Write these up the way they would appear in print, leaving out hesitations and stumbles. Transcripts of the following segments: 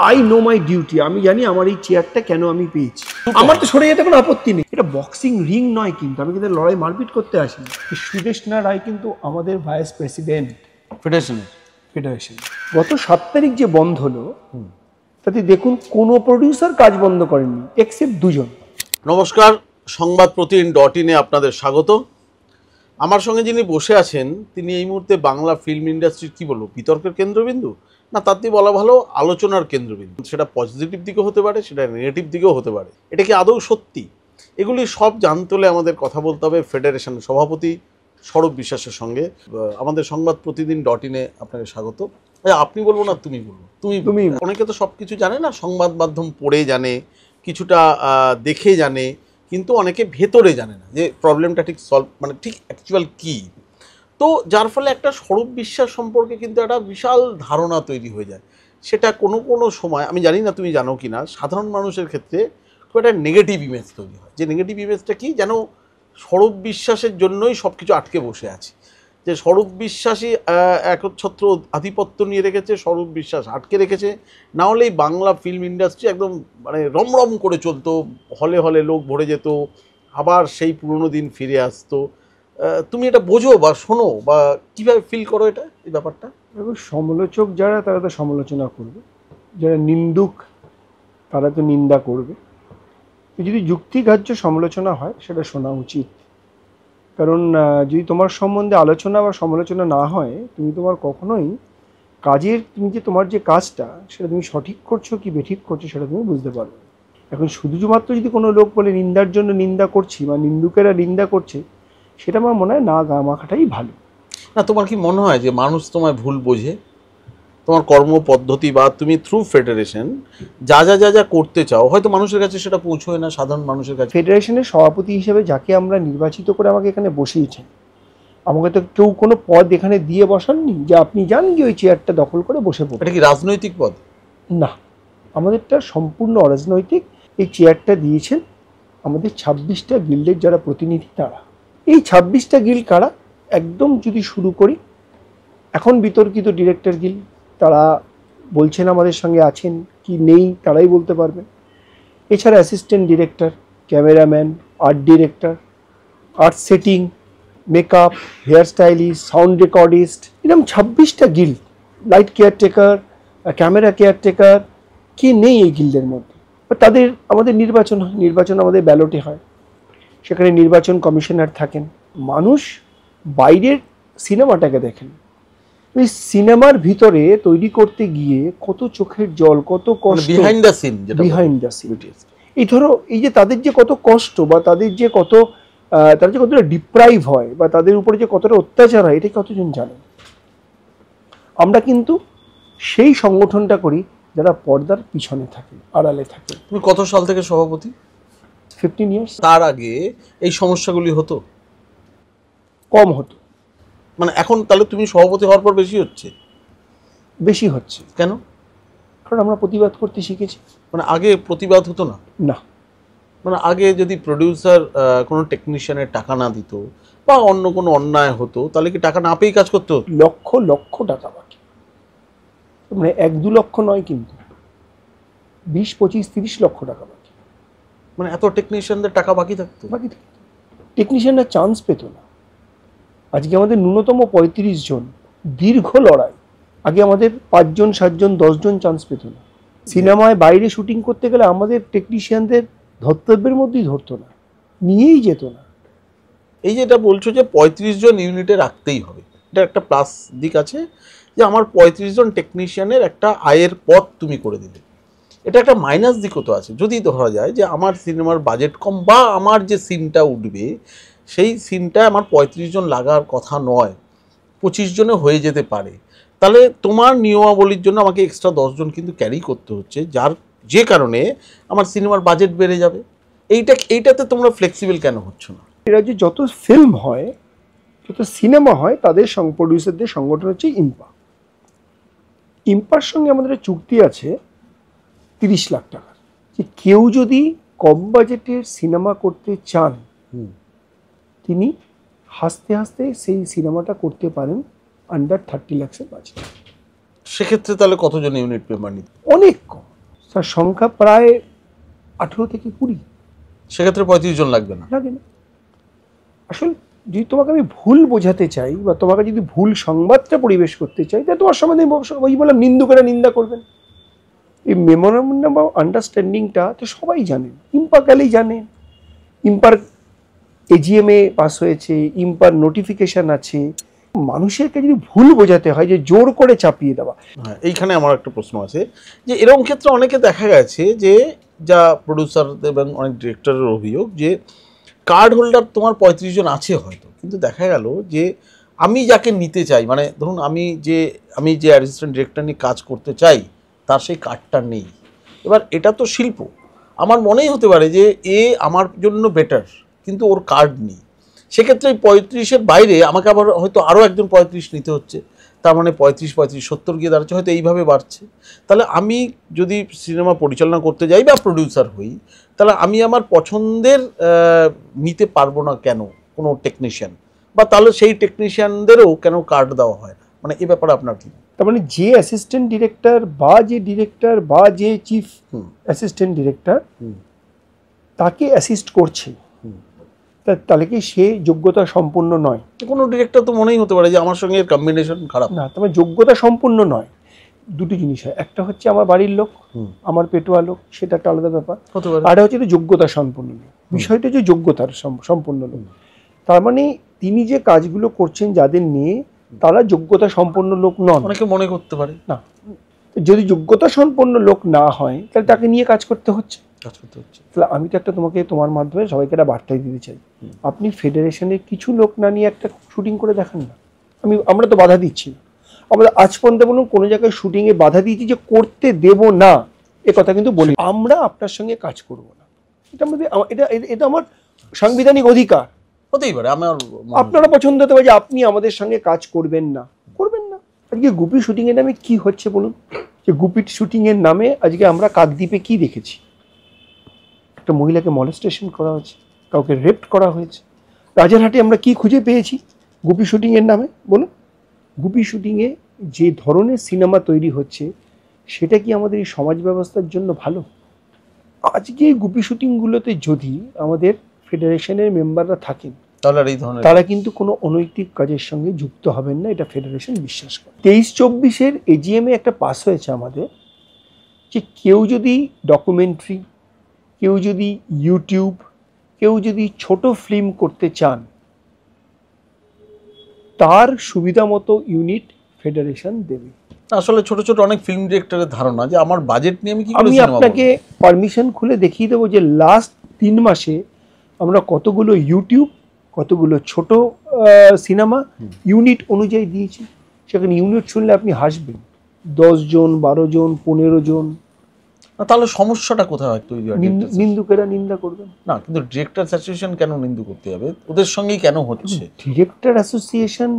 I know my duty, আমি জানি আমার এই চেয়ারটা কেন আমি পেয়েছি। আমার তো সরে যেতে কোনো আপত্তি নেই। এটা বক্সিং রিং নয়, কিন্তু আমি কিন্তু লড়াই মারপিট করতে আসি। সুদেষ্ণা রায় কিন্তু আমাদের ভাইস প্রেসিডেন্ট ফেডারেশন। গত 7 তারিখ যে বন্ধ হলো, তাতে দেখুন কোনো প্রডিউসার কাজ বন্ধ করেননি এক্সেপ্ট 2 জন। নমস্কার, সংবাদ প্রতিদিন.in আপনাদের স্বাগত। আমার সঙ্গে যিনি বসে আছেন তিনি এই মুহূর্তে বাংলা ফিল্ম ইন্ডাস্ট্রির কি বলবো বিতর্কের কেন্দ্রবিন্দু, না তার দিয়ে বলা ভালো আলোচনার কেন্দ্রবিন্দু। সেটা পজিটিভ দিকেও হতে পারে, সেটা নেগেটিভ দিকেও হতে পারে। এটা কি আদৌ সত্যি? এগুলি সব জানতে হলে আমাদের কথা বলতে হবে ফেডারেশনের সভাপতি সৌরভ বিশ্বাসের সঙ্গে। আমাদের সংবাদ প্রতিদিন.in আপনাকে স্বাগত। আপনি বলবো না তুমি বলবো? তুমি অনেকে তো সব কিছু জানে না, সংবাদ মাধ্যম পড়ে জানে, কিছুটা দেখে জানে, কিন্তু অনেকে ভেতরে জানে না যে প্রবলেমটা ঠিক সলভ মানে ঠিক অ্যাকচুয়াল কী। তো যার ফলে একটা সৌরভ বিশ্বাস সম্পর্কে কিন্তু একটা বিশাল ধারণা তৈরি হয়ে যায়। সেটা কোনো সময়, আমি জানি না তুমি জানো কি না, সাধারণ মানুষের ক্ষেত্রে খুব একটা নেগেটিভ ইমেজ তৈরি হয়। যে নেগেটিভ ইমেজটা কি, যেন সৌরভ বিশ্বাসের জন্যই সব কিছু আটকে বসে আছে, যে সৌরভ বিশ্বাসই একচ্ছত্র আধিপত্য নিয়ে রেখেছে, সৌরভ বিশ্বাস আটকে রেখেছে। না হলে এই বাংলা ফিল্ম ইন্ডাস্ট্রি একদম মানে রমরম করে চলতো, হলে হলে লোক ভরে যেত, আবার সেই পুরনো দিন ফিরে আসতো। তুমি এটা বোঝো বা শোনো বা কীভাবে ফিল করো এটা, এই ব্যাপারটা? দেখো, সমালোচক যারা তারা তো সমালোচনা করবে, যারা নিন্দুক তারা তো নিন্দা করবে। যদি যুক্তিগ্রাহ্য সমালোচনা হয় সেটা শোনা উচিত। কারণ যদি তোমার সম্বন্ধে আলোচনা বা সমালোচনা না হয়, তুমি তোমার কখনোই তোমার যে কাজটা সেটা তুমি সঠিক করছো কি বেঠিক করছো সেটা তুমি বুঝতে পারবে। এখন শুধুমাত্র যদি কোনো লোক বলে নিন্দার জন্য নিন্দা করছি বা নিন্দুকেরা নিন্দা করছে, সেটা আমার মনে হয় না গা মাখাটাই ভালো। না, তোমার কি মনে হয় যে মানুষ তোমায় ভুল বোঝে? তোমার কর্মপদ্ধতি বা তুমি থ্রু ফেডারেশন যা করতে চাও, হয়তো মানুষের কাছে সেটা পৌঁছয় না, সাধারণ মানুষের কাছে। ফেডারেশনের সভাপতি হিসেবে যাকে আমরা নির্বাচিত করে আমাকে এখানে বসিয়েছেন, আমাকে তো কেউ কোনো পদ এখানে দিয়ে বসাননি যে আপনি যান গিয়ে ওই চেয়ারটা দখল করে বসে পড়ুন। এটা কি রাজনৈতিক পদ? না, আমাদেরটা সম্পূর্ণ অরাজনৈতিক। এই চেয়ারটা দিয়েছেন আমাদের 26টা গিল্ডের যারা প্রতিনিধি তারা। এই 26টা গিল্ড কারা, একদম যদি শুরু করি, এখন বিতর্কিত ডিরেক্টর গিল্ড, তারা বলছেন আমাদের সঙ্গে আছেন কি নেই তারাই বলতে পারবেন। এছাড়া assistant director, cameraman, art director, art setting, makeup, hair stylist, sound recordist, এরকম 26টা guild, light caretaker, camera caretaker, কি নেই এই গিল্ডের মধ্যে? তাদের আমাদের নির্বাচন হয়, নির্বাচন আমাদের ব্যালটে হয়, সেখানে নির্বাচন কমিশনার থাকেন। মানুষ বাইরের সিনেমাটাকে দেখেন, ওই সিনেমার ভিতরে তৈরি করতে গিয়ে কত চোখের জল, কত কষ্ট, বিহাইন্ড দ্য সিন। এই ধরো এই যে তাদের যে কত কষ্ট বা তাদের যে তারা যে কতটা ডিপ্রাইভ হয় বা তাদের উপরে যে কতটা অত্যাচার হয়, এটা কতজন জানে? আমরা কিন্তু সেই সংগঠনটা করি যারা পর্দার পিছনে থাকে, আড়ালে থাকে। তুমি কত সাল থেকে সভাপতি? 15 ইয়ার্স। তার আগে এই সমস্যাগুলি হতো? কম হতো। মানে এখন তাহলে তুমি সভাপতি হওয়ার পর বেশি হচ্ছে? বেশি হচ্ছে। কেন? কারণ আমরা প্রতিবাদ করতে শিখেছি। মানে আগে প্রতিবাদ হতো না? না, মানে আগে যদি প্রডিউসার কোনো টেকনিশিয়ানের টাকা না দিত বা অন্য কোনো অন্যায় হতো, তাহলে কি টাকা না পেয়েই কাজ করতে হতো? লক্ষ লক্ষ টাকা বাকি, মানে 1-2 লক্ষ নয়, কিন্তু 20, 25, 30 লক্ষ টাকা বাকি। মানে এত টেকনিশিয়ানদের টাকা বাকি থাকতো? টেকনিশিয়ানরা চান্স পেত না। আজকে আমাদের ন্যূনতম 35 জন, দীর্ঘ লড়াই। আগে আমাদের 5 জন, 7 জন, 10 জন চান্স পেত না। সিনেমায় বাইরে শুটিং করতে গেলে আমাদের টেকনিশিয়ানদের ধর্তব্যের মধ্যেই ধরতো না, নিয়েই যেত না। এই যে এটা বলছো যে 35 জন ইউনিটে রাখতেই হবে, এটা একটা প্লাস দিক আছে যে আমার 35 জন টেকনিশিয়ানের একটা আয়ের পথ তুমি করে দিলে। এটা একটা মাইনাস দিকও তো আছে। যদি ধরা যায় যে আমার সিনেমার বাজেট কম বা আমার যে সিনটা উঠবে সেই সিনটা আমার 35 জন লাগার কথা নয়, 25 জনে হয়ে যেতে পারে, তাহলে তোমার নিয়মাবলীর জন্য আমাকে এক্সট্রা 10 জন কিন্তু ক্যারি করতে হচ্ছে, যে কারণে আমার সিনেমার বাজেট বেড়ে যাবে। এইটাতে তোমরা ফ্লেক্সিবল কেন হচ্ছ না? এরা যে যত ফিল্ম হয়, যত সিনেমা হয়, তাদের প্রডিউসারদের সংগঠন হচ্ছে ইম্পা। ইম্পার সঙ্গে আমাদের চুক্তি আছে 30 লাখ টাকার, যে কেউ যদি কম বাজেটের সিনেমা করতে চান তিনি হাসতে হাসতে সেই সিনেমাটা করতে পারেন আন্ডার 30 লাখের বাজেট। সেক্ষেত্রে তাহলে কতজন ইউনিট পেমেন্ট নিতে? অনেক কম। তার সংখ্যা প্রায় 18 থেকে 20। সেক্ষেত্রে 35 জন লাগবে না। লাগে না। আসলে যদি তোমাকে আমি ভুল বোঝাতে চাই বা তোমাকে যদি ভুল সংবাদটা পরিবেশ করতে চাই, তাহলে তোমার সম্বন্ধে ওই বললাম নিন্দুকেরা নিন্দা করবেন। এই মেমোরেন্ডাম অফ আন্ডারস্ট্যান্ডিংটা তো সবাই জানেন, ইম্পাকালি জানেন। ইম্পার এজিএমএ পাস হয়েছে, ইম্পার নোটিফিকেশন আছে। মানুষেরকে যদি ভুল বোঝাতে হয়, যে জোর করে চাপিয়ে দেওয়া। হ্যাঁ, এইখানে আমার একটা প্রশ্ন আছে যে এরকম ক্ষেত্রে অনেকে দেখা গেছে যে যা প্রডিউসার এবং অনেক ডিরেক্টরের অভিযোগ যে কার্ড হোল্ডার তোমার 35 জন আছে হয়তো, কিন্তু দেখা গেল যে আমি যাকে নিতে চাই, মানে ধরুন আমি যে অ্যাসিস্ট্যান্ট ডিরেক্টর নিয়ে কাজ করতে চাই তার সেই কার্ডটা নেই। এবার এটা তো শিল্প, আমার মনেই হতে পারে যে আমার জন্য বেটার, কিন্তু ওর কার্ড নেই। সেক্ষেত্রে 35-এর বাইরে আমাকে আবার হয়তো আরও একজন 35 নিতে হচ্ছে, তার মানে 35-70 গিয়ে দাঁড়াচ্ছে, হয়তো এইভাবে বাড়ছে। তাহলে আমি যদি সিনেমা পরিচালনা করতে যাই বা প্রডিউসার হই, তাহলে আমি আমার পছন্দের নিতে পারবো না কেন কোনো টেকনিশিয়ান, বা তাহলে সেই টেকনিশিয়ানদেরও কেন কার্ড দেওয়া হয় না? মানে এই ব্যাপারে আপনার কি? তার মানে যে অ্যাসিস্ট্যান্ট ডিরেক্টর বা যে ডিরেক্টর বা যে চিফ অ্যাসিস্ট্যান্ট ডিরেক্টর তাকে অ্যাসিস্ট করছে, তাহলে কি সে যোগ্যতা সম্পূর্ণ নয়? কোনো ডিরেক্টর তো মনেই হতে পারে যে আমার সঙ্গে এর কম্বিনেশন খারাপ না, তবে যোগ্যতা সম্পূর্ণ নয়। দুটি জিনিস হয়, একটা হচ্ছে আমার বাড়ির লোক, আমার পেটুয়া লোক, সেটা একটা আলাদা ব্যাপার। আর হচ্ছে যোগ্যতা সম্পূর্ণ লোক। বিষয়টা যে যোগ্যতার সম্পূর্ণ লোক, তার মানে তিনি যে কাজগুলো করছেন যাদের নিয়ে, তারা যোগ্যতা সম্পন্ন লোক নন। অনেকে মনে করতে পারে না, যদি যোগ্যতা সম্পন্ন লোক না হয় তাহলে তাকে নিয়ে কাজ করতে হচ্ছে। তাহলে আমি তো একটা তোমার মাধ্যমে সবাইকে একটা বার্তাই দিতে চাই, আপনি ফেডারেশনের কিছু লোক না নিয়ে একটা শুটিং করে দেখান না। আমরা তো বাধা দিচ্ছি না, আমরা আজ পর্যন্ত বলুন কোনো জায়গায় শুটিংয়ে বাধা দিয়েছি যে করতে দেব না, এ কথা কিন্তু বলি। আমরা আপনার সঙ্গে কাজ করব না, এটা আমার সাংবিধানিক অধিকার। হতেই পারে আপনারা পছন্দ হতে পারে যে আপনি আমাদের সঙ্গে কাজ করবেন না। আজকে গুপি শুটিং এর নামে কি হচ্ছে বলুন? যে গুপি শুটিং এর নামে আজকে আমরা কাকদ্বীপে কি দেখেছি? একটা মহিলাকে মলেস্টেশন করা হয়েছে, কাউকে রেপ করা হয়েছে। রাজারহাটে আমরা কি খুঁজে পেয়েছি গুপি শুটিং এর নামে বলুন? গুপি শুটিংয়ে যে ধরনের সিনেমা তৈরি হচ্ছে, সেটা কি আমাদের এই সমাজ ব্যবস্থার জন্য ভালো? আজকে গুপি শুটিংগুলোতে যদি আমাদের ফেডারেশনের মেম্বাররা থাকেন, তারা কিন্তু কোনো অনৈতিক কাজের সঙ্গে যুক্ত হবেন না, এটা ফেডারেশন বিশ্বাস করে। 23-24 এজিএমে একটা পাস হয়েছে আমাদের, যে কেউ যদি ডকুমেন্টারি, কেউ যদি ইউটিউব, কেউ যদি ছোট ফিল্ম করতে চান, তার সুবিধা মতো ইউনিট ফেডারেশন দেবে। আসলে ছোট ছোট অনেক ফিল্ম ডিরেক্টরের ধারণা যে আমার বাজেট নিয়ে আমি আপনাকে পারমিশন খুলে দেখিয়ে দেবো যে লাস্ট 3 মাসে আমরা কতগুলো ইউটিউব, কতগুলো ছোট সিনেমা ইউনিট অনুযায়ী দিয়েছি। সেখানে ইউনিট শুনলে আপনি হাসবেন, 10 জন, 12 জন, 15 জন। তাহলে সমস্যাটা কোথায় হয়? নিন্দুকেরা নিন্দা করবেন না, কিন্তু ডিরেক্টর অ্যাসোসিয়েশন কেন নিন্দু করতে যাবে? ওদের সঙ্গেই কেন হচ্ছে? ডিরেক্টর অ্যাসোসিয়েশন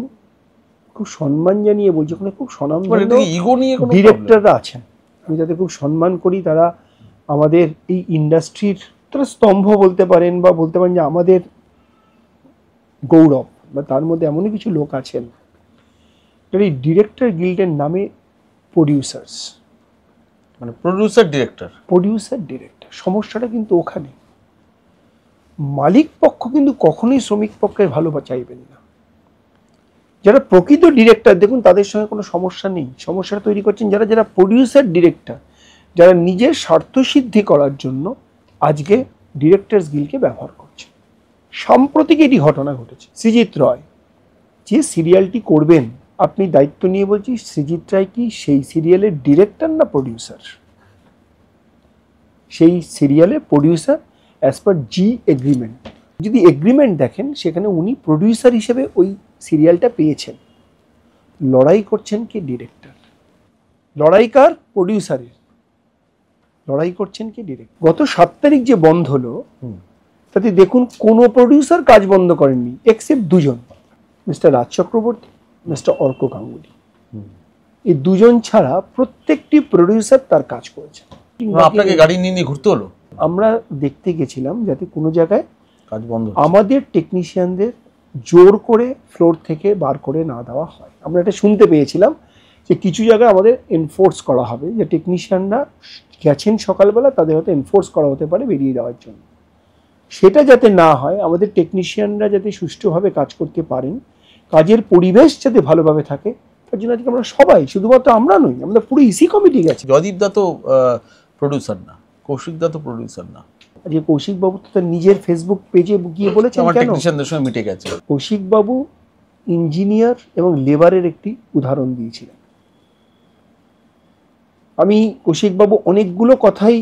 খুব সম্মান জানিয়ে বলছি, ওখানে খুব স্বনামধন্য ইগো নিয়ে ডিরেক্টররা আছেন, আমি তাদের খুব সম্মান করি। তারা আমাদের এই ইন্ডাস্ট্রির তারা স্তম্ভ বলতে পারেন, বা বলতে পারেন যে আমাদের গৌরব, বা তার মধ্যে এমনই কিছু লোক আছেন। এই ডিরেক্টর গিল্ডের নামে প্রডিউসার্স, মানে প্রডিউসার ডিরেক্টর সমস্যাটা কিন্তু ওখানে। মালিক পক্ষ কিন্তু কখনোই শ্রমিক পক্ষের ভালো চাইবেন না। যারা প্রকৃত ডিরেক্টর দেখুন, তাদের সঙ্গে কোনো সমস্যা নেই। সমস্যাটা তৈরি করছেন যারা প্রডিউসার ডিরেক্টর, যারা নিজের স্বার্থসিদ্ধি করার জন্য আজকে ডিরেক্টরস গিল্ডকে ব্যবহার করছে। সাম্প্রতিক এটি ঘটনা ঘটেছে। সৃজিত রয় যে সিরিয়ালটি করবেন, আপনি দায়িত্ব নিয়ে বলছি, সৃজিত রায় কি সেই সিরিয়ালের ডিরেক্টর না প্রডিউসার? সেই সিরিয়ালের প্রডিউসার অ্যাজ পার জি এগ্রিমেন্ট। যদি এগ্রিমেন্ট দেখেন, সেখানে উনি প্রডিউসার হিসেবে ওই সিরিয়ালটা পেয়েছেন। লড়াই করছেন কি ডিরেক্টর? লড়াই কার? প্রডিউসারের। লড়াই করছেন কি ডিরেক্টর? গত 7 তারিখ যে বন্ধ হলো, তাতে দেখুন কোনো প্রডিউসার কাজ বন্ধ করেননি, এক্সেপ্ট 2 জন, মিস্টার রাজ চক্রবর্তী, মিস্টার অর্ক গাঙ্গুলি। এই 2 জন ছাড়া প্রত্যেকটি প্রডিউসার তার কাজ করেছে। আপনাকে গাড়ি নিয়ে ঘুরতে হলো? আমরা দেখতে গেছিলাম যাতে কোনো জায়গায় কাজ বন্ধ, আমাদের টেকনিশিয়ানদের জোর করে ফ্লোর থেকে বার করে না দেওয়া হয়। আমরা এটা শুনতে পেয়েছিলাম যে কিছু জায়গায় আমাদের এনফোর্স করা হবে, যে টেকনিশিয়ানরা গেছেন সকালবেলা, তাদের হয়তো এনফোর্স করা হতে পারে বেরিয়ে যাওয়ার জন্য। সেটা যাতে না হয়, আমাদের টেকনিশিয়ানরা যাতে সুষ্ঠুভাবে কাজ করতে পারেন, কাজের পরিবেশ যাতে ভালোভাবে থাকে, তার জন্য আজকে আমরা সবাই, শুধুমাত্র আমরা নই, আমরা পুরো ইসি কমিটি গেছি। জয়দীপ দা তো প্রডিউসার না, কৌশিক দা তো প্রডিউসার না। আজকে কৌশিক বাবু তো তার নিজের ফেসবুক পেজে গিয়ে বলেছেন আমার কেন টেকনিশিয়ানদের সঙ্গে মিটে গেছে। কৌশিক বাবু ইঞ্জিনিয়ার এবং লেবারের একটি উদাহরণ দিয়েছিলেন। আমি কৌশিক বাবু অনেকগুলো কথাই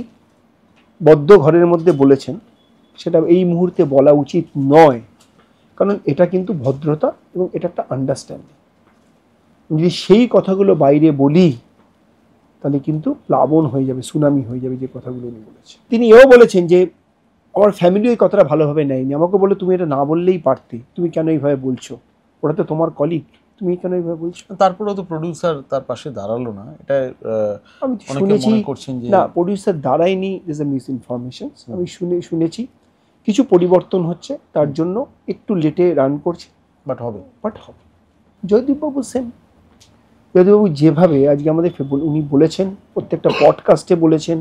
বদ্ধ ঘরের মধ্যে বলেছেন, সেটা এই মুহূর্তে বলা উচিত নয়, কারণ এটা কিন্তু ভদ্রতা এবং এটা একটা আন্ডারস্ট্যান্ডিং। যদি সেই কথাগুলো বাইরে বলি তাহলে কিন্তু প্লাবন হয়ে যাবে, সুনামি হয়ে যাবে, যে কথাগুলো উনি বলেছেন। তিনি এও বলেছেন যে আমার ফ্যামিলি ওই কথাটা ভালোভাবে নেয়নি, আমাকে বলে তুমি এটা না বললেই পারতে, তুমি কেন এইভাবে বলছো, ওরা তো তোমার কলিগ, তুমি কেন এইভাবে বলছো। তারপরেও তো প্রডিউসার তার পাশে দাঁড়ালো না, এটা আমি অনেকে শুনেছি মনে করছেন যে না, প্রডিউসার দাঁড়ায়নি, ইজ এ মিস ইনফরমেশন। আমি শুনেছি কিছু পরিবর্তন হচ্ছে, তার জন্য একটু লেটে রান করছে, বাট হবে। জয়দীপবাবু সেম, জয়দীপবাবু যেভাবে আজকে আমাদের উনি বলেছেন, প্রত্যেকটা পডকাস্টে বলেছেন,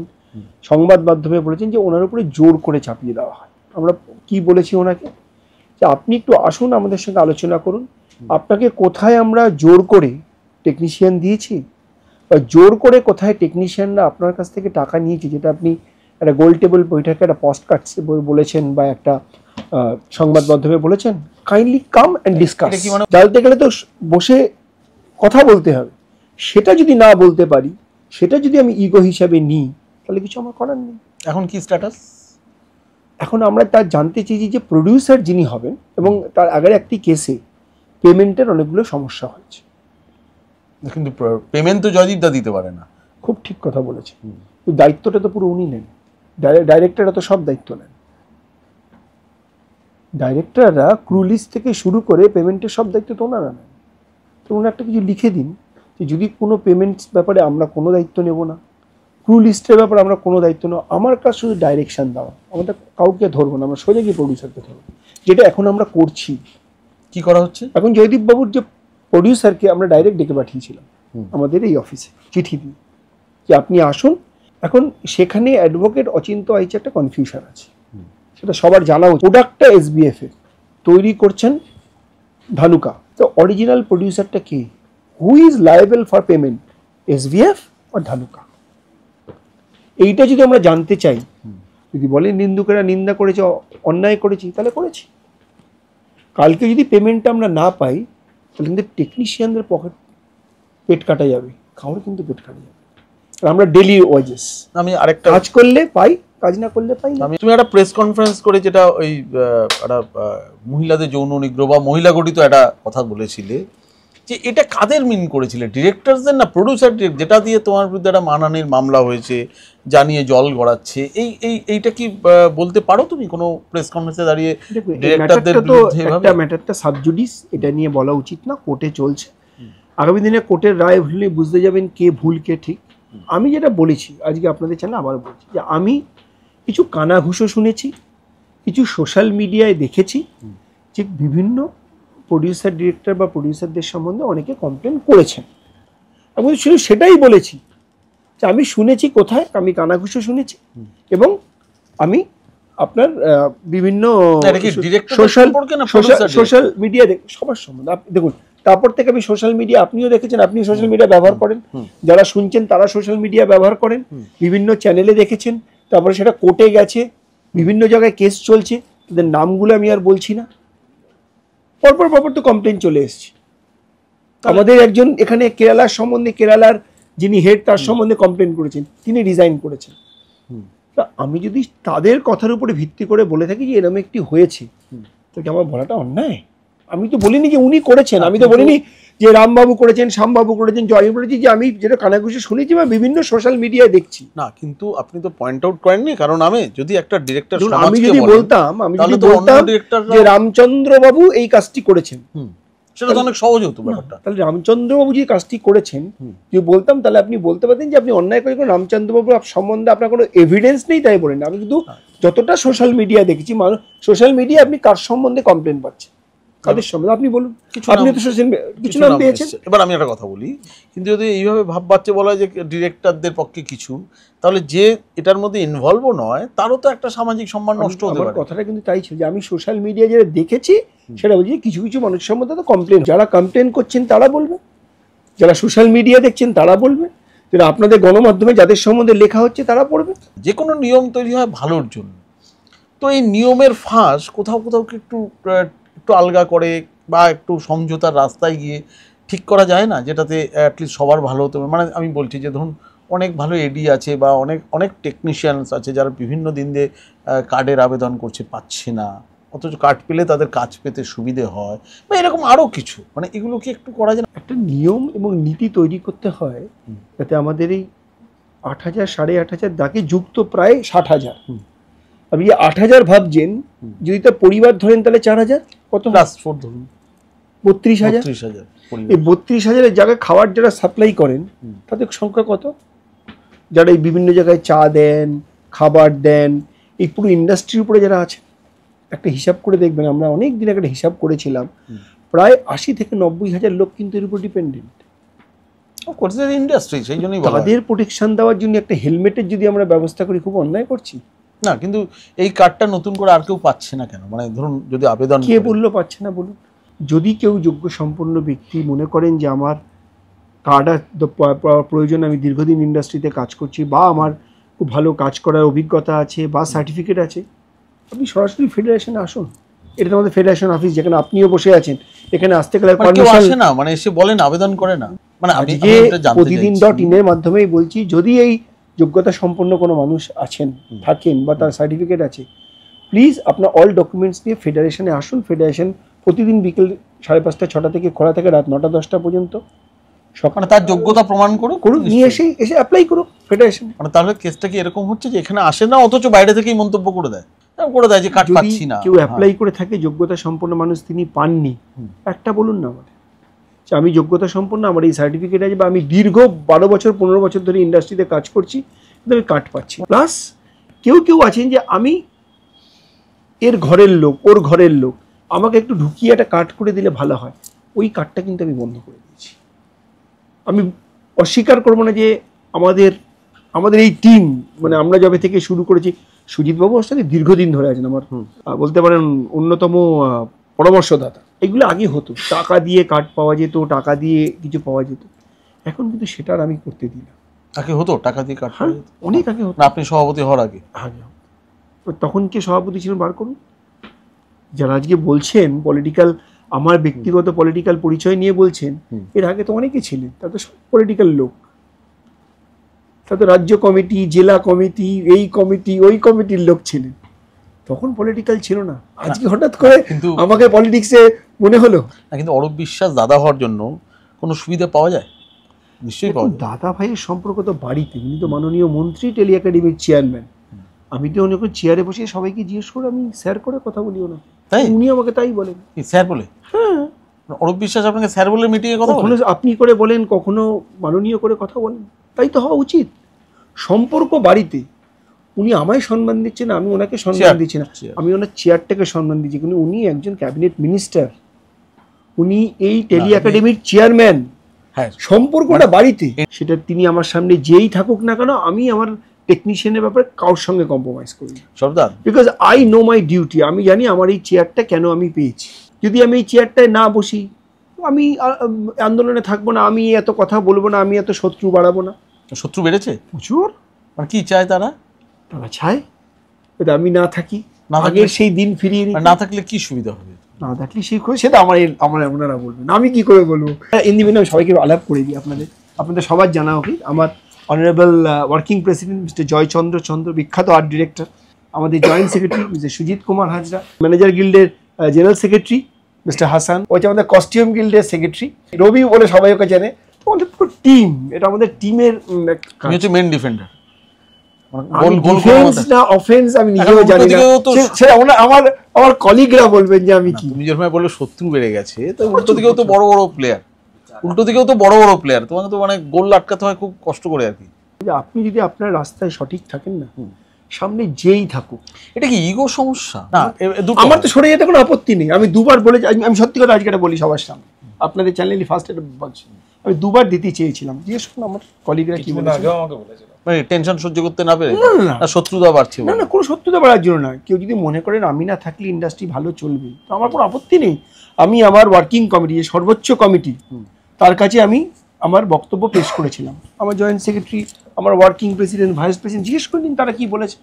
সংবাদ মাধ্যমে বলেছেন যে ওনার উপরে জোর করে চাপিয়ে দেওয়া হয়। আমরা কি বলেছি ওনাকে, যে আপনি একটু আসুন আমাদের সঙ্গে আলোচনা করুন, আপনাকে কোথায় আমরা জোর করে টেকনিশিয়ান দিয়েছি, বা জোর করে কোথায় টেকনিশিয়ানরা আপনার কাছ থেকে টাকা নিয়েছে, যেটা আপনি একটা গোল টেবিল বৈঠকে একটা পডকাস্ট বলেছেন বা একটা সংবাদ মাধ্যমে বলেছেন, কাইন্ডলি কাম অ্যান্ড ডিসকাস। জানতে গেলে তো বসে কথা বলতে হবে, সেটা যদি না বলতে পারি, সেটা যদি আমি ইগো হিসাবে নিই, তাহলে কিছু আমার করার নেই। এখন কি স্ট্যাটাস? এখন আমরা তার জানতে চেয়েছি যে প্রডিউসার যিনি হবেন, এবং তার আগের একটি কেসে পেমেন্টের অনেকগুলো সমস্যা হয়েছে, কিন্তু পেমেন্ট তো জয়দীপ দা দিতে পারে না। খুব ঠিক কথা বলেছে, দায়িত্বটা তো পুরো উনি নেন, ডাইরেক্টররা তো সব দায়িত্ব নেন, ডাইরেক্টররা ক্রু লিস্ট থেকে শুরু করে পেমেন্টের সব দায়িত্ব তো ওনারা নেন। তো ওনারা একটা কিছু লিখে দিন যে যদি কোনো পেমেন্টস ব্যাপারে আমরা কোনো দায়িত্ব নেব না, ক্রু লিস্টের ব্যাপারে আমরা কোনো দায়িত্ব নেব, আমার কাজ শুধু ডাইরেকশন দেওয়া, আমাদের কাউকে ধরবো না, আমরা সোজা গিয়ে প্রডিউসারকে ধরবো, যেটা এখন আমরা করছি। কি করা হচ্ছে এখন জয়দীপ বাবুর যে প্রডিউসারকে আমরা ডাইরেক্ট ডেকে পাঠিয়েছিলাম আমাদের এই অফিসে চিঠি দিয়ে, যে আপনি আসুন। এখন সেখানে অ্যাডভোকেট অচিন্ত আইচে একটা কনফিউশন আছে, সেটা সবার জানা উচিত। প্রোডাক্টটা এসবিএফ এর তৈরি করছেন ধানুকা, তো অরিজিনাল প্রডিউসারটা কে, who is liable for payment, SBF আর ধানুকা? এইটা যদি আমরা জানতে চাই, যদি বলেন নিন্দুকেরা নিন্দা করেছে, অন্যায় করেছি, তাহলে করেছি। কালকে যদি পেমেন্টটা আমরা না পাই, তাহলে কিন্তু টেকনিশিয়ানদের পেট কাটা যাবে, কারোর কিন্তু পেট কাটা যাবে। আমরা ডেলি ওয়েজেস, আমি আরেকটা কাজ করলে পাই, কাজ না করলে পাই না। তুমি একটা প্রেস কনফারেন্স করে যেটা ওই একটা মহিলাদের যৌন নিগ্রহ বা মহিলা গঠিত একটা কথা বলেছিলে, যে এটা কাদের মিন করেছিলে, ডিরেক্টরদের না প্রডিউসার? যেটা দিয়ে তোমার বিরুদ্ধে একটা মানহানির মামলা হয়েছে, জানিয়ে জল গড়াচ্ছে, এইটা কি বলতে পারো তুমি কোনো প্রেস কনফারেন্সে দাঁড়িয়ে? ডিরেক্টরদের বিরুদ্ধে একটা ম্যাটারটা সাবজুডিস, এটা নিয়ে বলা উচিত না, কোর্টে চলছে, আগামী দিনে কোর্টের রায় হলে বুঝতে যাবেন কে ভুল কে ঠিক। আমি যেটা বলেছি আজকে আপনাদের চ্যানেলে আবার বলছি, যে আমি কিছু কানাঘুষো শুনেছি, কিছু সোশ্যাল মিডিয়ায় দেখেছি যে বিভিন্ন প্রডিউসার ডিরেক্টর বা প্রডিউসারদের সম্বন্ধে অনেকে কমপ্লেন করেছেন, আমি শুধু সেটাই বলেছি যে আমি শুনেছি কোথায়, আমি কানাঘুষো শুনেছি, এবং আমি আপনার বিভিন্ন সোশ্যাল মিডিয়া সবার সম্বন্ধে দেখুন, তারপর থেকে আমি সোশ্যাল মিডিয়া, আপনিও দেখেছেন, আপনি সোশ্যাল মিডিয়া ব্যবহার করেন, যারা শুনছেন তারা সোশ্যাল মিডিয়া ব্যবহার করেন, বিভিন্ন চ্যানেলে দেখেছেন, তারপরে সেটা কোর্টে গেছে, বিভিন্ন জায়গায় কেস চলছে, তাদের নামগুলো আমি আর বলছি না, পরপর তো কমপ্লেন চলে এসছে। আমাদের একজন এখানে কেরালার সম্বন্ধে, কেরালার যিনি হেড তার সম্বন্ধে কমপ্লেন করেছেন, তিনি রিজাইন করেছেন। তা আমি যদি তাদের কথার উপরে ভিত্তি করে বলে থাকি যে এরকম একটি হয়েছে, তো কি আমার বলাটা অন্যায়? আমি তো বলিনি যে উনি করেছেন, আমি তো বলিনি যে রামবাবু করেছেন, শ্যামবাবু করেছেন, জয় বলেছি, যে আমি যেটা কানাঘুষে শুনেছি বা বিভিন্ন সোশ্যাল মিডিয়ায় দেখছি না। কিন্তু আপনি তো পয়েন্ট আউট করেননি, কারণ আমি যদি একটা ডিরেক্টর, আমি যদি বলতাম যে রামচন্দ্র বাবু এই কাজটি করেছেন, সেটা তো অনেক সহজ হতো ব্যাপারটা। তাহলে রামচন্দ্রবাবু যে কাজটি করেছেন যদি বলতাম, তাহলে আপনি বলতে পারতেন যে আপনি অন্যায় করে রামচন্দ্রবাবু সম্বন্ধে আপনার কোনো এভিডেন্স নেই, তাই বলেন। আমি কিন্তু যতটা সোশ্যাল মিডিয়া দেখেছি, সোশ্যাল মিডিয়া আপনি কার সম্বন্ধে কমপ্লেন পাচ্ছেন, কাদের সম্বন্ধে আপনি বলুন। কিছু আপনি নাম- তো সোশ্যাল কিছু কিছু নাম নাম পেয়েছেন। এসছে। এবার আমি একটা কথা বলি, কিন্তু যদি এইভাবে ভাববাচ্চে বলা হয় যে ডিরেক্টরদের পক্ষে কিছু, তাহলে যে এটার মধ্যে ইনভলভও নয় তারও তো একটা সামাজিক সম্মান নষ্ট হতে আমার পারে। কথাটা কিন্তু তাই ছিল যে আমি সোশ্যাল মিডিয়া যেটা দেখেছি সেটা বলছি, কিছু কিছু মানুষের সম্বন্ধে তো কমপ্লেন, যারা কমপ্লেন করছেন তারা বলবে, যারা সোশ্যাল মিডিয়া দেখছেন তারা বলবে, যারা আপনাদের গণমাধ্যমে যাদের সম্বন্ধে লেখা হচ্ছে তারা পড়বে। যে কোনো নিয়ম তৈরি হয় ভালোর জন্য, তো এই নিয়মের ফাঁস কোথাও কোথাও কি একটু একটু আলগা করে বা একটু সমঝোতার রাস্তায় গিয়ে ঠিক করা যায় না, যেটাতে অ্যাটলিস্ট সবার ভালো হতে হবে। মানে আমি বলছি যে ধরুন অনেক ভালো এডি আছে বা অনেক অনেক টেকনিশিয়ানস আছে যারা বিভিন্ন দিন দিয়ে কার্ডের আবেদন করছে, পাচ্ছে না, অথচ কার্ড পেলে তাদের কাজ পেতে সুবিধে হয়, বা এরকম আরও কিছু, মানে এগুলো কি একটু করা যায় না? একটা নিয়ম এবং নীতি তৈরি করতে হয় যাতে আমাদের এই 8,000 8,500 দাগে যুক্ত প্রায় 60,000, আপনি 8,000 ভাবছেন, যদি তার পরিবার ধরেন তাহলে 4,000, কত ক্লাস 4 ধরুন 32,000। 30,000 এই 32,000-এর জায়গায় খাবার যারা সাপ্লাই করেন তাদের সংখ্যা কত, যারা এই বিভিন্ন জায়গায় চা দেন, খাবার দেন, এই পুরো ইন্ডাস্ট্রির উপরে যারা আছে, একটা হিসাব করে দেখবেন, আমরা অনেক দিন একটা হিসাব করেছিলাম, প্রায় 80 থেকে 90,000 লোক কিন্তু এর উপর ডিপেন্ডেন্ট। করছে ইন্ডাস্ট্রি, সেই জন্যই বলা হয়। তাদের প্রোটেকশন দেওয়ার জন্য একটা হেলমেটের যদি আমরা ব্যবস্থা করি, খুব অন্যায় করছি না, কিন্তু এই কার্ডটা নতুন করে আর কেউ পাচ্ছে না কেন? মানে ধরুন যদি আবেদন কে করে- বললো পাচ্ছে না বলুন? যদি কেউ যোগ্য সম্পন্ন ব্যক্তি মনে করেন যে আমার কার্ড প্রয়োজন, আমি দীর্ঘদিন ইন্ডাস্ট্রিতে কাজ করছি, বা আমার খুব ভালো কাজ করার অভিজ্ঞতা আছে বা সার্টিফিকেট আছে, আপনি সরাসরি ফেডারেশনে আসুন। এটা আমাদের ফেডারেশন অফিস, যেখানে আপনিও বসে আছেন, এখানে আসতে গেলে মানে কেউ পারমিশন আসে না, মানে এসে বলেন আবেদন করে না, মানে আমি আজকে এটা জানতে প্রতিদিন চাইছি। .in এর মাধ্যমেই বলছি, যদি এই যোগ্যতা সম্পন্ন কোনো মানুষ আছেন, থাকেন, বা তার সার্টিফিকেট আছে, প্লিজ আপনার অল ডকুমেন্টস নিয়ে ফেডারেশনে আসুন। ফেডারেশন প্রতিদিন বিকেল 5:30 6টা থেকে খোলা থাকে, রাত 9টা 10টা পর্যন্ত। মানে তার যোগ্যতা প্রমাণ করুক, করুন, নিয়ে এসে অ্যাপ্লাই করুক ফেডারেশন। মানে তাহলে কেসটা কি এরকম হচ্ছে যে এখানে আসে না অথচ বাইরে থেকেই মন্তব্য করে দেয়, যে কার্ড যদি পাচ্ছি না। কেউ অ্যাপ্লাই করে থাকে, যোগ্যতা সম্পন্ন মানুষ, তিনি পাননি, একটা বলুন না আমাদের যে আমি যোগ্যতা সম্পন্ন, আমার এই সার্টিফিকেট আছে, বা আমি দীর্ঘ 12 বছর 15 বছর ধরে ইন্ডাস্ট্রিতে কাজ করছি, কিন্তু আমি কার্ড পাচ্ছি। প্লাস কেউ আছেন যে আমি এর ঘরের লোক, ওর ঘরের লোক, আমাকে একটু ঢুকিয়ে একটা কার্ড করে দিলে ভালো হয়, ওই কার্ডটা কিন্তু আমি বন্ধ করে দিয়েছি। আমি অস্বীকার করবো না যে আমাদের এই টিম, মানে আমরা যবে থেকে শুরু করেছি, সুজিতবাবু ওর সাথে দীর্ঘদিন ধরে আছেন, আমার বলতে পারেন অন্যতম পরামর্শদাতা। এগুলো আগে হতো, টাকা দিয়ে কার্ড পাওয়া যেত, টাকা দিয়ে কিছু পাওয়া যেত, এখন কিন্তু সেটা আর আমি করতে দিই না। আগে হতো টাকা দিয়ে কার্ড, হ্যাঁ, অনেক আগে হতো। না আপনি সভাপতি হওয়ার আগে? আগে তখন কে সভাপতি ছিলেন বার করুন। যারা আজকে বলছেন পলিটিক্যাল, আমার ব্যক্তিগত পলিটিক্যাল পরিচয় নিয়ে বলছেন, এর আগে তো অনেকে ছিলেন, তা তো সব পলিটিক্যাল লোক, তা তো রাজ্য কমিটি, জেলা কমিটি, এই কমিটি, ওই কমিটির লোক ছিলেন, তখন পলিটিক্যাল ছিল না। আজকে হঠাৎ করে কিন্তু আমাকে পলিটিক্সে মনে হলো। না, কিন্তু অরূপ বিশ্বাস দাদা হওয়ার জন্য কোনো সুবিধা পাওয়া যায়? নিশ্চয়ই পাওয়া যায়। দাদা ভাইয়ের সম্পর্ক তো বাড়িতে, উনি তো মাননীয় মন্ত্রী, টেলি একাডেমির চেয়ারম্যান। আমি তো অনেক চেয়ারে বসে সবাইকে জিজ্ঞেস করে, আমি স্যার করে কথা বলিও না, তাই উনি আমাকে তাই বলেন। কি স্যার বলে? হ্যাঁ, অরূপ বিশ্বাস আপনাকে স্যার বলে মিটিংয়ে কথা কখনো বলে? আপনি করে বলেন, কখনো মাননীয় করে কথা বলেন, তাই তো হওয়া উচিত। সম্পর্ক বাড়িতে, উনি আমায় সম্মান দিচ্ছেন, আমি ওনাকে সম্মান চেয়ার, দিচ্ছি না, চেয়ার। আমি ওনার চেয়ারটাকে সম্মান দিচ্ছি, কিন্তু উনি একজন ক্যাবিনেট মিনিস্টার, উনি এই টেলি একাডেমির চেয়ারম্যান। হ্যাঁ, সম্পর্কটা বাড়িতে, সেটা তিনি আমার সামনে যেই থাকুক না কেন, আমি আমার টেকনিশিয়ানের ব্যাপারে কারোর সঙ্গে কম্প্রোমাইজ করি না, সর্দার। Because I know my duty. আমি জানি আমার এই চেয়ারটা কেন আমি পেয়েছি। যদি আমি এই চেয়ারটায় না বসি, আমি আন্দোলনে থাকবো না, আমি এত কথা বলবো না, আমি এত শত্রু বাড়াবো না। শত্রু বেড়েছে প্রচুর। মানে কি চায় তারা? তারা চায় যদি আমি না থাকি, না থাকলে- আগের সেই দিন ফিরিয়ে নিতে। মানে না থাকলে কি সুবিধা হবে? না থাকলে সেই করে, সেটা আমার ওনারা বলবেন, আমি কি করে বলবো। ইন্দিবিন আমি সবাইকে আলাপ করে দিই, আপনাদের সবার জানা উচিত। আমার honourable working president mister Joychandra Chandra, বিখ্যাত আর্ট ডিরেক্টর, আমাদের joint secretary mister Sujit Kumar Hazra, manager গিল্ডের জেনারেল সেক্রেটারি মিস্টার হাসান, ওই যে আমাদের কস্টিউম গিল্ডের সেক্রেটারি রবি বলে সবাই ওকে জানে। তো আমাদের পুরো টিম, এটা আমাদের টিমের তুমি হচ্ছে মেন ডিফেন্ডার। ডিফেন্স না অফেন্স আমি নিজেও জানি না, সেটা আমার কলিগরা বলবেন যে আমি কি। তুমি যেরকম বললে শত্রু বেড়ে গেছে, তো উল্টো দিকেও তো বড় বড় প্লেয়ার, তোমাকে তো মানে গোল আটকাতে হয় খুব কষ্ট করে আর কি। আপনি যদি আপনার রাস্তায় সঠিক থাকেন না, সামনে যেই থাকুক। এটা কি ইগো সমস্যা না? দুটো আমার তো সরে যেতে কোনো আপত্তি নেই, আমি দুবার বলে, আমি সত্যি কথা আজকে এটা বলি সবার সামনে, আপনাদের চ্যানেলে ফার্স্ট এটা বলছি, আমি দুবার দিতে চেয়েছিলাম, জিজ্ঞেস করুন আমার কলিগরা কি বলে, মানে টেনশন সহ্য করতে না পেরে না না না শত্রুতা বাড়ছে? না না, কোনো শত্রুতা বাড়ার জন্য না, কেউ যদি মনে করেন আমি না থাকলে ইন্ডাস্ট্রি ভালো চলবে, তো আমার কোনো আপত্তি নেই। আমি আমার ওয়ার্কিং কমিটি, যে সর্বোচ্চ কমিটি, তার কাছে আমি আমার বক্তব্য পেশ করেছিলাম, আমার জয়েন্ট সেক্রেটারি, আমার ওয়ার্কিং প্রেসিডেন্ট, ভাইস প্রেসিডেন্ট, জিজ্ঞেস করে নিন তারা কি বলেছে,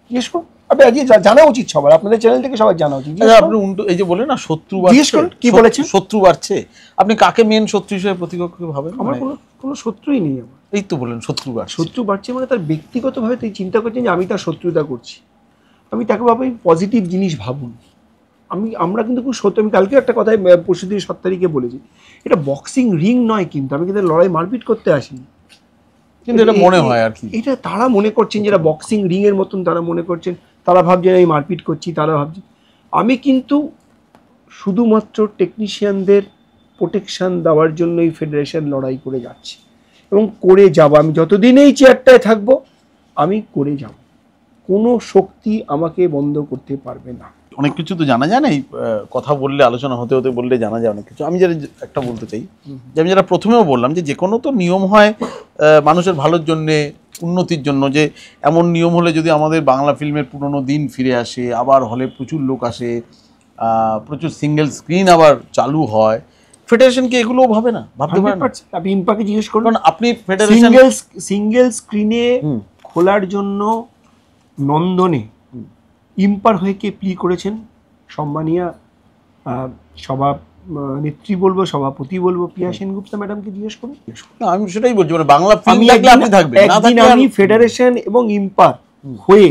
জিজ্ঞেস করুন। আপনি আজকে জানা উচিত সবার, আপনাদের চ্যানেল থেকে সবার জানা উচিত। আপনি উল্টো এই যে বলেন না শত্রু জিজ্ঞেস করুন কি বলেছে, শত্রু বাড়ছে, আপনি কাকে মেন শত্রু হিসেবে প্রতিপক্ষকে ভাবেন? আমার কোনো শত্রুই নেই আমার। এই তো বলেন শত্রু বাড়ছে। শত্রু বাড়ছে মানে তার ব্যক্তিগতভাবে তুই চিন্তা করছেন যে আমি তার শত্রুতা করছি, আমি তাকে ভাবি পজিটিভ জিনিস ভাবুন। আমরা কিন্তু খুব সত্য, আমি কালকে একটা কথায় পরশুদিন 7 তারিখে বলেছি, এটা বক্সিং রিং নয়, কিন্তু আমি কিন্তু লড়াই মারপিট করতে আসিনি, কিন্তু এটা মনে হয় আর কি, এটা তারা মনে করছেন যেটা বক্সিং রিং এর মতন, তারা মনে করছেন, তারা ভাবছেন আমি মারপিট করছি, তারা ভাবছে। আমি কিন্তু শুধুমাত্র টেকনিশিয়ানদের প্রোটেকশন দেওয়ার জন্য এই ফেডারেশন লড়াই করে যাচ্ছে এবং করে যাব। আমি যতদিন এই চেয়ারটায় থাকবো আমি করে যাব, কোনো শক্তি আমাকে বন্ধ করতে পারবে না। অনেক কিছু তো জানা যায় না, এই কথা বললে, আলোচনা হতে হতে বললে জানা যায় অনেক কিছু। আমি যেটা একটা বলতে চাই, যে আমি যেটা প্রথমেও বললাম, যে কোনো তো নিয়ম হয় মানুষের ভালোর জন্যে, উন্নতির জন্য, যে এমন নিয়ম হলে যদি আমাদের বাংলা ফিল্মের পুরনো দিন ফিরে আসে, আবার হলে প্রচুর লোক আসে, প্রচুর সিঙ্গেল স্ক্রিন আবার চালু হয়, ফেডারেশন কি এগুলোও ভাবে না? ভাবতে পারে না? আপনি ইম্পাকে জিজ্ঞেস করুন, কারণ আপনি ফেডারেশন সিঙ্গেল স্ক্রিনে খোলার জন্য নন্দনে ইম্পার হয়ে কে প্লি করেছেন, সম্মানীয় নেত্রী বলবো, সভাপতি বলবো, প্রিয়া সেনগুপ্তা ম্যাডামকে জিজ্ঞেস করুন। আমি সেটাই বলছি, মানে বাংলা ফিল্ম থাকলে আপনি থাকবেন, না থাকলে আমি ফেডারেশন এবং ইম্পার হয়ে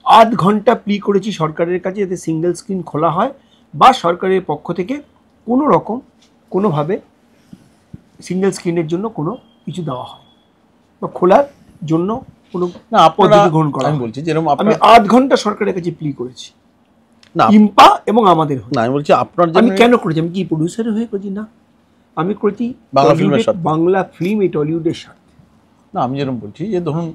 8 ঘন্টা প্লি করেছি সরকারের কাছে, যাতে সিঙ্গেল স্ক্রিন খোলা হয় বা সরকারের পক্ষ থেকে কোনো রকম কোনোভাবে সিঙ্গেল স্ক্রিনের জন্য কোনো কিছু দেওয়া হয় বা খোলার জন্য কোনো পদ্ধতি গ্রহণ করা। আমি বলছি যেরকম আমি 8 ঘন্টা সরকারের কাছে প্লি করেছি, না ইম্পা এবং আমাদের হয়ে। না, আমি বলছি আপনার, আমি কেন করেছি, আমি কি প্রডিউসারের হয়ে করেছি? না, আমি করেছি বাংলা ফিল্মের সাথে, বাংলা ফিল্ম এই টলিউডের সাথে। না, আমি যেরকম বলছি যে ধরুন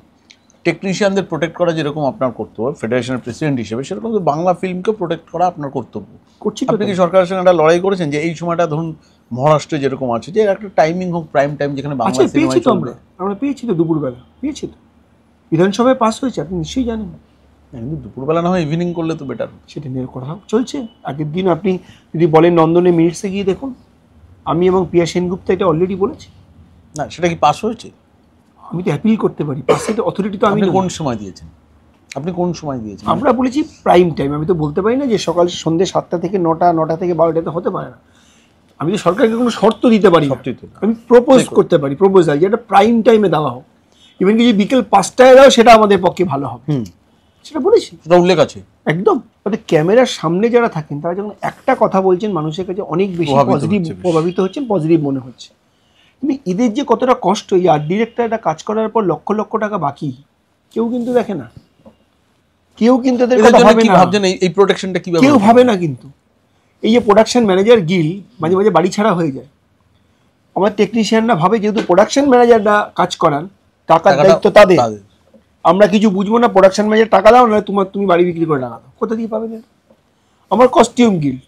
টেকনিশিয়ানদের প্রোটেক্ট করা যেরকম আপনার কর্তব্য ফেডারেশনের প্রেসিডেন্ট হিসেবে, সেরকম বাংলা ফিল্মকে প্রোটেক্ট করা আপনার কর্তব্য। করছি। আপনি কি সরকারের সঙ্গে একটা লড়াই করেছেন যে এই সময়টা ধরুন মহারাষ্ট্রে যেরকম আছে, যে একটা টাইমিং হোক, প্রাইম টাইম, যেখানে বাংলা সিনেমা পেয়েছি তো, আমরা পেয়েছি তো, দুপুরবেলা পেয়েছি তো, বিধানসভায় পাস হয়েছে, আপনি নিশ্চয়ই জানেন। কিন্তু দুপুরবেলা না হয় ইভিনিং করলে তো বেটার। সেটা নিয়ে কথা চলছে। আগের দিন আপনি যদি বলেন নন্দনে মিনিটসে গিয়ে দেখুন, আমি এবং প্রিয়া সেনগুপ্তা এটা অলরেডি বলেছি। না, সেটা কি পাস হয়েছে? আমি তো অ্যাপিল করতে পারি, পাসের অথরিটি তো আমি। কোন সময় দিয়েছেন? আপনি কোন সময় দিয়েছেন? আমরা বলেছি প্রাইম টাইম, আমি তো বলতে পারি না যে সকাল সন্ধ্যে 7টা থেকে 9টা, 9টা থেকে 12টাতে হতে পারে না। আমি তো সরকারকে কোনো শর্ত দিতে পারি, আমি প্রপোজ করতে পারি, প্রপোজাল, যেটা প্রাইম টাইমে দেওয়া হোক, ইভেন কি যে বিকেল 5টায় দাও সেটা আমাদের পক্ষে ভালো হবে, সেটা বলেছি, সেটা উল্লেখ আছে একদম। তাদের ক্যামেরার সামনে যারা থাকেন তারা যখন একটা কথা বলছেন মানুষের কাছে অনেক বেশি প্রভাবিত হচ্ছেন, পজিটিভ মনে হচ্ছে। কিন্তু এদের যে কতটা কষ্ট, এই আর্ট ডিরেক্টর একটা কাজ করার পর লক্ষ লক্ষ টাকা বাকি, কেউ কিন্তু দেখে না, কেউ কিন্তু এদের কথা ভাবে না। ভাবছেন এই প্রোটেকশনটা কিভাবে, কেউ ভাবে না। কিন্তু এই যে প্রোডাকশন ম্যানেজার গিল মাঝে মাঝে বাড়ি ছাড়া হয়ে যায়, আমার টেকনিশিয়ানরা ভাবে যেহেতু প্রোডাকশন ম্যানেজাররা কাজ করান, টাকার দায়িত্ব তাদের, আমরা কিছু বুঝবো না, প্রোডাকশন ম্যানেজার টাকা দাও, না তুমি বাড়ি বিক্রি করে টাকা দাও, কোথা দিয়ে পাবেন? আমার কস্টিউম গিল্ড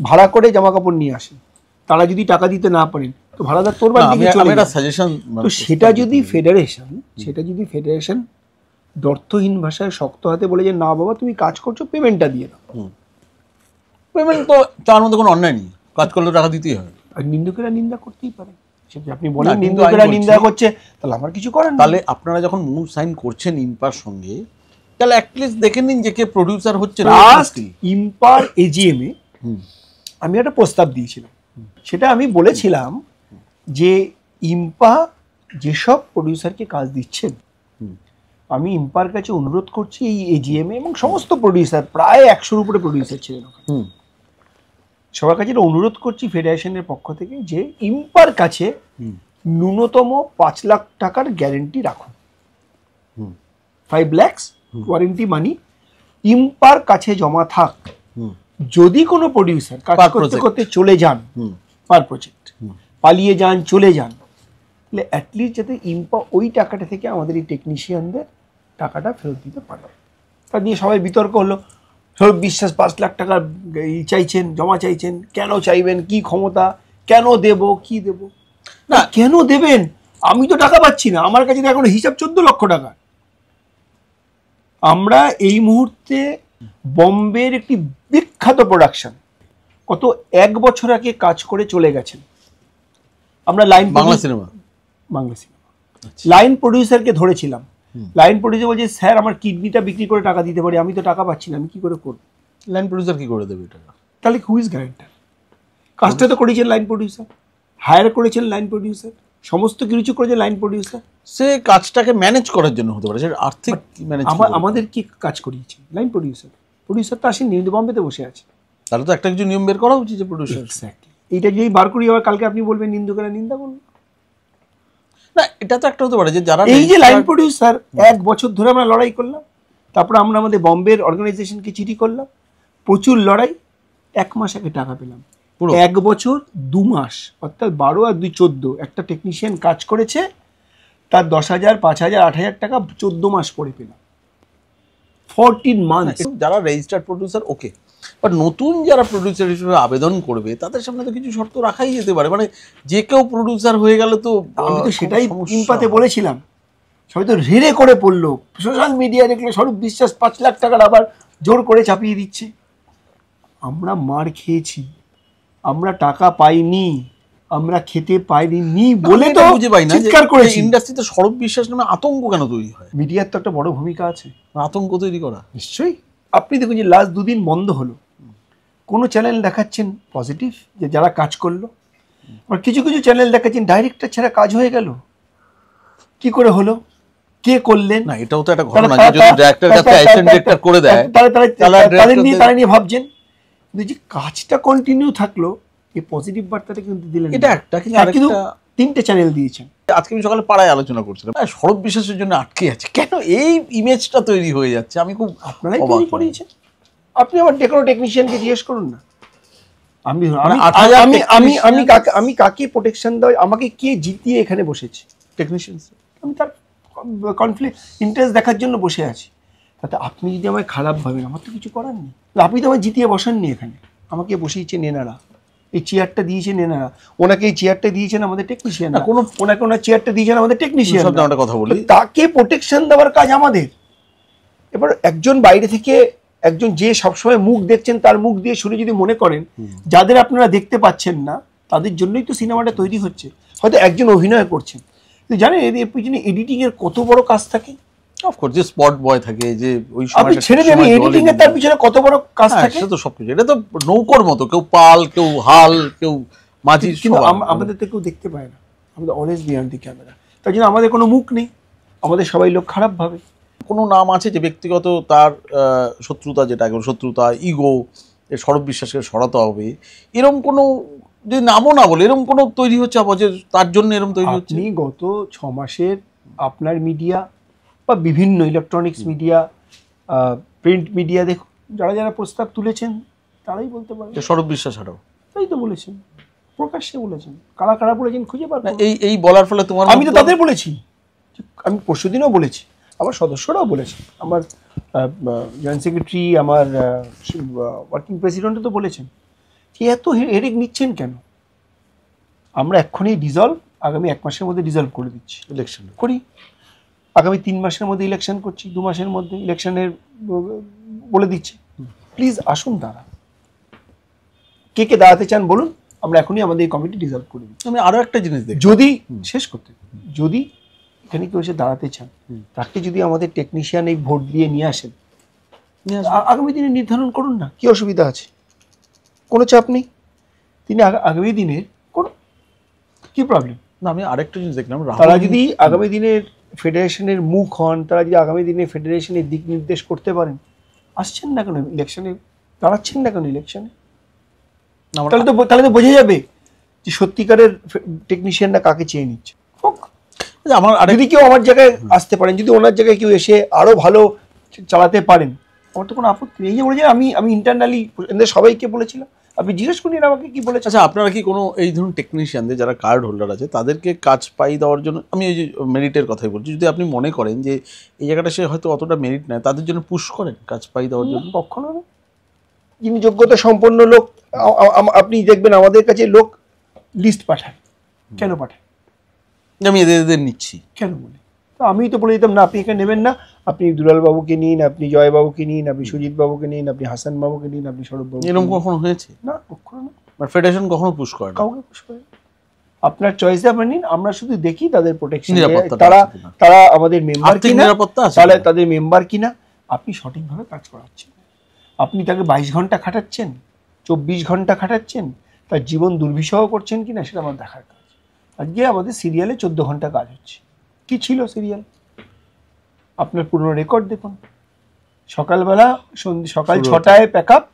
ভাড়া করে জামা কাপড় নিয়ে আসে, তারা যদি টাকা দিতে না পারেন তো ভাড়াদার তোর বাড়ি থেকে চলে যায়। তো সেটা যদি ফেডারেশন দর্থহীন ভাষায় শক্ত হাতে বলে যে না বাবা তুমি কাজ করছো, পেমেন্টটা দিয়ে দাও, পেমেন্ট তো তার মধ্যে কোনো অন্যায় নেই, কাজ করলে টাকা দিতেই হবে। আর নিন্দুকেরা নিন্দা করতেই পারে, আপনি বলেন নিন্দুকেরা নিন্দা করছে, তাহলে আমার কিছু করেন। তাহলে আপনারা যখন মুভ সাইন করছেন ইম্পার সঙ্গে, তাহলে অ্যাটলিস্ট দেখে নিন যে কে প্রডিউসার হচ্ছে। ইম্পার এজিএম এ আমি একটা প্রস্তাব দিয়েছিলাম, সেটা আমি বলেছিলাম যে ইম্পা যেসব প্রডিউসারকে কাজ দিচ্ছেন, আমি ইম্পার কাছে অনুরোধ করছি এই এজিএম এ, এবং সমস্ত প্রডিউসার প্রায় 100-র উপরে প্রডিউসার ছিলেন, সবার কাছে অনুরোধ করছি ফেডারেশনের পক্ষ থেকে যে ইম্পার কাছে ন্যূনতম 5 লাখ টাকার গ্যারেন্টি রাখুন, 5 lakhs ওয়ারেন্টি মানি ইম্পার কাছে জমা থাক। যদি কোনো প্রডিউসার কাজ করতে করতে চলে যান, পার প্রজেক্ট পালিয়ে যান, চলে যান, তাহলে অ্যাটলিস্ট যাতে ইম্পা ওই টাকাটা থেকে আমাদের এই টেকনিশিয়ানদের টাকাটা ফেরত দিতে পারবে। তা নিয়ে সবাই বিতর্ক হলো। সৌরভ বিশ্বাস 5 লাখ টাকা চাইছেন, জমা চাইছেন, কেন চাইবেন, কি ক্ষমতা, কেন দেব, কি দেব না, কেন দেবেন? আমি তো টাকা পাচ্ছি না, আমার কাছে এখন হিসাব 14 লক্ষ টাকা। আমরা এই মুহূর্তে বম্বের একটি বিখ্যাত প্রোডাকশন কত 1 বছর আগে কাজ করে চলে গেছেন। আমরা বাংলা সিনেমা লাইন প্রডিউসারকে ধরেছিলাম। লাইন প্রডিউসার বলছে, স্যার আমার কিডনিটা বিক্রি করে টাকা দিতে পারি, আমি তো টাকা পাচ্ছি না, আমি কি করে করব? লাইন প্রডিউসার কি করে দেবে টাকা? তাহলে হু ইজ গ্যারান্টার? কাজটা তো করেছেন লাইন প্রডিউসার, হায়ার করেছেন লাইন প্রডিউসার, সমস্ত কিছু করেছে লাইন প্রডিউসার। সে কাজটাকে ম্যানেজ করার জন্য হতে পারে, সে আর্থিক ম্যানেজ। আমাদের কি কাজ করিয়েছে লাইন প্রডিউসার? প্রডিউসার তো আসেনি, বম্বেতে বসে আছে। তাহলে তো একটা কিছু নিয়ম বের করা উচিত যে প্রডিউসার। এক্স্যাক্টলি। এইটা যদি বার করি আবার কালকে আপনি বলবেন নিন্দুকেরা নিন্দা করুন না, এটা তো একটা হতে পারে যে যারা এই যে লাইন প্রডিউসার 1 বছর ধরে আমরা লড়াই করলাম, তারপর আমরা আমাদের বম্বের অর্গানাইজেশনকে চিঠি করলাম, প্রচুর লড়াই, 1 মাস আগে টাকা পেলাম। 1 বছর 2 মাস অর্থাৎ 12 আর 2 14, একটা টেকনিশিয়ান কাজ করেছে, তার 10,000 5,000 8,000 টাকা 14 মাস পরে পেলাম। 14 মান্থ। যারা রেজিস্টার্ড প্রডিউসার ওকে, বাট নতুন যারা প্রডিউসার হিসেবে আবেদন করবে তাদের সামনে তো কিছু শর্ত রাখাই যেতে পারে। মানে যে কেউ প্রডিউসার হয়ে গেলে তো, আমি তো সেটাই ইম্পাতে বলেছিলাম, সবাই তো রেড়ে করে পড়লো। সোশ্যাল মিডিয়া দেখলে সৌরভ বিশ্বাস 5 লাখ টাকার আবার জোর করে চাপিয়ে দিচ্ছে। আমরা মার খেয়েছি, আমরা টাকা পাইনি, আমরা খেতে পাইনি বলে তো বুঝে পাই না চিৎকার করেছি। ইন্ডাস্ট্রিতে সৌরভ বিশ্বাস নামে আতঙ্ক কেন তৈরি হয়? মিডিয়ার তো একটা বড় ভূমিকা আছে আতঙ্ক তৈরি করা। নিশ্চয়ই। আপনি দেখুন যে লাস্ট 2 দিন বন্ধ হলো, কোনো চ্যানেল দেখাচ্ছেন পজিটিভ যে যারা কাজ করলো, আর কিছু কিছু চ্যানেল দেখাচ্ছেন ডাইরেক্টর ছাড়া কাজ হয়ে গেল। কি করে হলো, কে করলেন? না, এটাও তো একটা ঘটনা যে যদি ডাইরেক্টর কাছে অ্যাসিস্ট্যান্ট ডিরেক্টর করে দেয় তারা নিয়ে ভাবছেন, কিন্তু যে কাজটা কন্টিনিউ থাকলো, এই পজিটিভ বার্তাটা কিন্তু দিলেন। এটা একটা, কিন্তু 3টে চ্যানেল দিয়েছেন। আজকে আমি সকালে পাড়ায় আলোচনা করছিলাম, সৌরভ বিশ্বাসের জন্য আটকে আছে কেন, এই ইমেজটা তৈরি হয়ে যাচ্ছে। আমি খুব আপনারাই তৈরি করিয়েছেন। আপনি আমার কোনো টেকনিশিয়ানকে জিজ্ঞেস করুন না, আমি কাকে প্রোটেকশন দেওয়া, আমাকে কে জিতিয়ে এখানে বসেছে টেকনিশিয়ান, আমি তার কনফ্লিক্ট ইন্টারেস্ট দেখার জন্য বসে আছি। তাতে আপনি যদি আমায় খারাপ ভাবেন, আমার তো কিছু করার নেই। আপনি তো আমায় জিতিয়ে বসাননি এখানে, আমাকে বসিয়েছেন এনারা, এই চেয়ারটা দিয়েছেন এনারা, ওনাকে এই চেয়ারটা দিয়েছেন আমাদের টেকনিশিয়ান, ওনাকে ওনার চেয়ারটা দিয়েছেন আমাদের টেকনিশিয়ান। কথা বলি, তাকে প্রোটেকশন দেওয়ার কাজ আমাদের। এবার একজন বাইরে থেকে, একজন যে সবসময় মুখ দেখছেন তার মুখ দিয়ে শুনে যদি মনে করেন যাদের আপনারা দেখতে পাচ্ছেন না তাদের জন্যই তো সিনেমাটা তৈরি হচ্ছে, হয়তো একজন অভিনয় করছেন, তো জানেন এর পিছনে এডিটিং এর কত বড় কাজ থাকে। অফকোর্স যে স্পট বয় থাকে, যে ওই আপনি ছেড়ে দেবেন এডিটিং এর, তার পিছনে কত বড় কাজ থাকে। সেটা তো সবকিছু, এটা তো নৌকোর মতো, কেউ পাল, কেউ হাল, কেউ মাঝি, কিন্তু আমাদের তো কেউ দেখতে পায় না, আমাদের অলওয়েজ বিহাইন্ড দি ক্যামেরা। তার জন্য আমাদের কোনো মুখ নেই, আমাদের সবাই লোক খারাপ ভাবে। কোনো নাম আছে যে ব্যক্তিগত তার শত্রুতা, যেটা এখন শত্রুতা, ইগো, সৌরভ বিশ্বাসকে সরাতে হবে, এরকম কোনো যদি নামও না বলে এরকম কোনো তৈরি হচ্ছে যে তার জন্য এরকম তৈরি হচ্ছে? আপনি গত 6 মাসের আপনার মিডিয়া বা বিভিন্ন ইলেকট্রনিক্স মিডিয়া, প্রিন্ট মিডিয়া দেখুন, যারা যারা প্রস্তাব তুলেছেন তারাই বলতে পারেন সৌরভ বিশ্বাস হারাও, তাই তো বলেছেন, প্রকাশ্যে বলেছেন। কারা কারা বলেছেন খুঁজে পাবেন। এই বলার ফলে তোমার, আমি তো তাদের বলেছি, আমি পরশুদিনও বলেছি, আমার সদস্যরাও বলেছে, আমার জয়েন্ট সেক্রেটারি, আমার ওয়ার্কিং প্রেসিডেন্টও তো বলেছেন যে এত হেডেক নিচ্ছেন কেন। আমরা এক্ষুনি ডিজলভ, আগামী 1 মাসের মধ্যে ডিজলভ করে দিচ্ছি, ইলেকশন করি, আগামী 3 মাসের মধ্যে ইলেকশন করছি, 2 মাসের মধ্যে ইলেকশনের বলে দিচ্ছি। প্লিজ আসুন, দাঁড়া, কে কে দাঁড়াতে চান বলুন, আমরা এখনই আমাদের এই কমিটি ডিজলভ করে দিচ্ছি। আমি আরো একটা জিনিস দেখি, যদি শেষ করতে, যদি এখানে কেউ এসে দাঁড়াতে চান, তাকে যদি আমাদের টেকনিশিয়ান এই ভোট দিয়ে নিয়ে আসেন, আগামী দিনে নির্ধারণ করুন না, কি অসুবিধা আছে, কোনো চাপ নেই, তিনি আগামী দিনের কোনো কি প্রবলেম না। আমি আরেকটা জিনিস দেখলাম, তারা যদি আগামী দিনের ফেডারেশনের মুখ হন, তারা যদি আগামী দিনে ফেডারেশনের দিক নির্দেশ করতে পারেন, আসছেন না কেন ইলেকশনে, দাঁড়াচ্ছেন না কেন ইলেকশনে? তাহলে তো বোঝা যাবে যে সত্যিকারের টেকনিশিয়ানরা কাকে চেয়ে নিচ্ছে। আমার যদি কেউ আমার জায়গায় আসতে পারেন, যদি ওনার জায়গায় কেউ এসে আরো ভালো চালাতে পারেন, আমার তো কোনো আপত্তি নেই। এই যে বলেছি আমি ইন্টারনালি সবাইকে বলেছিলাম, আপনি জিজ্ঞেস করুন আমাকে কি বলেছে। আচ্ছা, আপনারা কি কোনো এই ধরুন টেকনিশিয়ানদের যারা কার্ড হোল্ডার আছে তাদেরকে কাজ পাই দেওয়ার জন্য, আমি এই যে মেরিটের কথাই বলছি, যদি আপনি মনে করেন যে এই জায়গাটা সে হয়তো অতটা মেরিট নেয়, তাদের জন্য পুশ করেন কাজ পাই দেওয়ার জন্য? কখনো না। যিনি যোগ্যতা সম্পন্ন লোক, আপনি দেখবেন আমাদের কাছে লোক লিস্ট পাঠায়। কেন পাঠায়? আমি এদের নিচ্ছি কেন বলে? তো আমি তো বলে দিতাম না আপনি এখানে নেবেন না, আপনি দুলাল বাবুকে নিন, আপনি জয় বাবুকে নিন, আপনি সুজিত বাবুকে নিন, আপনি হাসান বাবুকে নিন, আপনি সৌরভ বাবু। এরকম কখনো হয়েছে? না, কখনো না। ফেডারেশন কখনো পুশ করে না? কাউকে পুশ করে। আপনার চয়েসে আপনি নিন, আমরা শুধু দেখি তাদের প্রোটেকশন, নিরাপত্তাটা তারা আছে কিনা। তারা আমাদের মেম্বার আর্থিক কিনা, নিরাপত্তা আছে তাহলে কিনা। তাদের মেম্বার কিনা, আপনি সঠিকভাবে কাজ করাচ্ছেন। আপনি তাকে 22 ঘন্টা খাটাচ্ছেন, 24 ঘন্টা খাটাচ্ছেন, তার জীবন দুর্বিষহ করছেন কিনা সেটা আমার দেখার কাজ। আজকে আমাদের সিরিয়ালে 14 ঘন্টা কাজ হচ্ছে। কি ছিল সিরিয়াল? আপনার পুরনো রেকর্ড দেখুন। সকালবেলা সকাল শুরু হতো। 6টায় প্যাক আপ,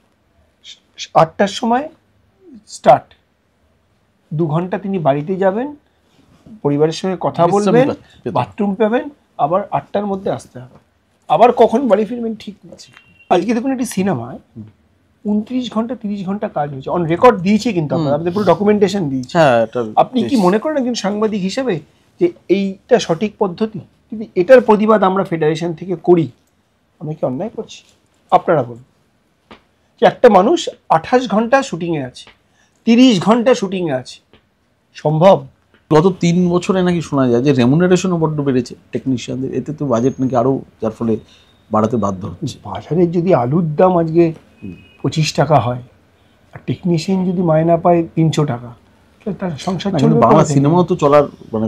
8টার সময় স্টার্ট। 2 ঘন্টা তিনি বাড়িতে যাবেন, পরিবারের সঙ্গে কথা বিশ্রাম বলবেন, পেতেন। বাথরুম পাবেন, আবার 8টার মধ্যে আসতে হবে। আবার কখন বাড়ি ফিরবেন ঠিক নেই। আজকে দেখুন একটি সিনেমায় 29 ঘন্টা 30 ঘন্টা কাজ হয়েছে, অন রেকর্ড দিয়েছে, কিন্তু আপনাদের পুরো ডকুমেন্টেশন দিয়েছে। হ্যাঁ, এটা আপনি কি মনে করেন একজন সাংবাদিক হিসেবে যে এইটা সঠিক পদ্ধতি? কিন্তু এটার প্রতিবাদ আমরা ফেডারেশন থেকে করি, আমি কি অন্যায় করছি? আপনারা বলুন যে একটা মানুষ 28 ঘন্টা শুটিংয়ে আছে, 30 ঘন্টা শুটিংয়ে আছে, সম্ভব? গত 3 বছরে নাকি শোনা যায় যে রেমুনারেশনও বড্ড বেড়েছে টেকনিশিয়ানদের, এতে তো বাজেট নাকি আরো, যার ফলে বাড়াতে বাধ্য হচ্ছে। বাজারে যদি আলুর দাম আজকে 25 টাকা হয়, আর টেকনিশিয়ান যদি মায়না পায় 300 টাকা, তাহলে তার সংসার না, কিন্তু চলবে বাংলা কোথা থেকে? সিনেমাও তো চলার মানে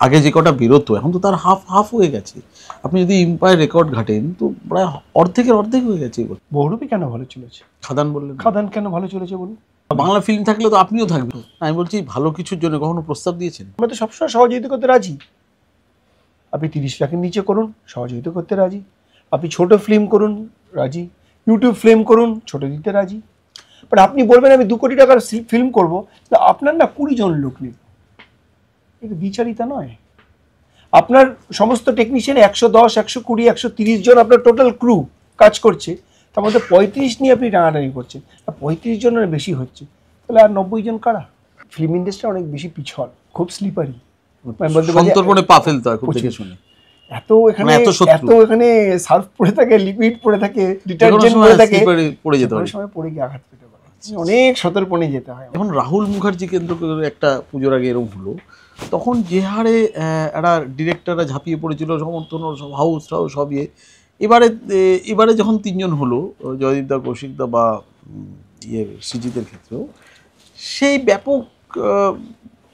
আগে যে কটা বেরোতো এখন তো তার হাফ হাফ হয়ে গেছে। আপনি যদি ইম্পায়ার রেকর্ড ঘাটেন তো প্রায় অর্ধেকের অর্ধেক হয়ে গেছে এগুলো। বহুরূপী কেন ভালো চলেছে? খাদান বললেন, খাদান কেন ভালো চলেছে বলুন? বাংলা ফিল্ম থাকলে তো আপনিও থাকবেন। আমি বলছি ভালো কিছুর জন্য কখনো প্রস্তাব দিয়েছেন? আমরা তো সবসময় সহযোগিতা করতে রাজি। আপনি 30 লাখের নিচে করুন, সহযোগিতা করতে রাজি। আপনি ছোট ফিল্ম করুন, রাজি। ইউটিউব ফিল্ম করুন, ছোট দিতে রাজি। বাট আপনি বলবেন আমি 2 কোটি টাকার ফিল্ম করবো, আপনার না 20 জন লোক নেই, এটা বিচারিতা নয়। আপনার সমস্ত টেকনিশিয়ান 110, 120, 130 জন আপনার টোটাল ক্রু কাজ করছে, তার মধ্যে 35 নিয়ে আপনি টানাটানি করছেন, আর 35 জনের বেশি হচ্ছে, তাহলে আর 90 জন কারা? ফিল্ম ইন্ডাস্ট্রি অনেক বেশি পিছল, খুব স্লিপারি। সন্তর্পণে পা ফেলতে হয় খুব দেখে শুনে। এত এখানে এত শত্রু। এত এখানে সার্ফ পড়ে থাকে, লিকুইড পড়ে থাকে, যে কোনো ডিটারজেন্ট সময় পড়ে থাকে, slippery পড়ে যেতে পারে। যে কোনো সময় পড়ে গিয়ে আঘাত পেতে পারে। অনেক সতর্কণে যেতে হয়। এখন রাহুল মুখার্জি কেন্দ্র করে একটা পুজোর আগে এরকম হলো, তখন যে হারে একটা ডিরেক্টররা ঝাঁপিয়ে পড়েছিল, সমর্থন সব হাউস টাউস সব ইয়ে। এবারে যখন 3 জন হলো, জয়দীপ দা, কৌশিক দা বা সৃজিতের ক্ষেত্রেও সেই ব্যাপক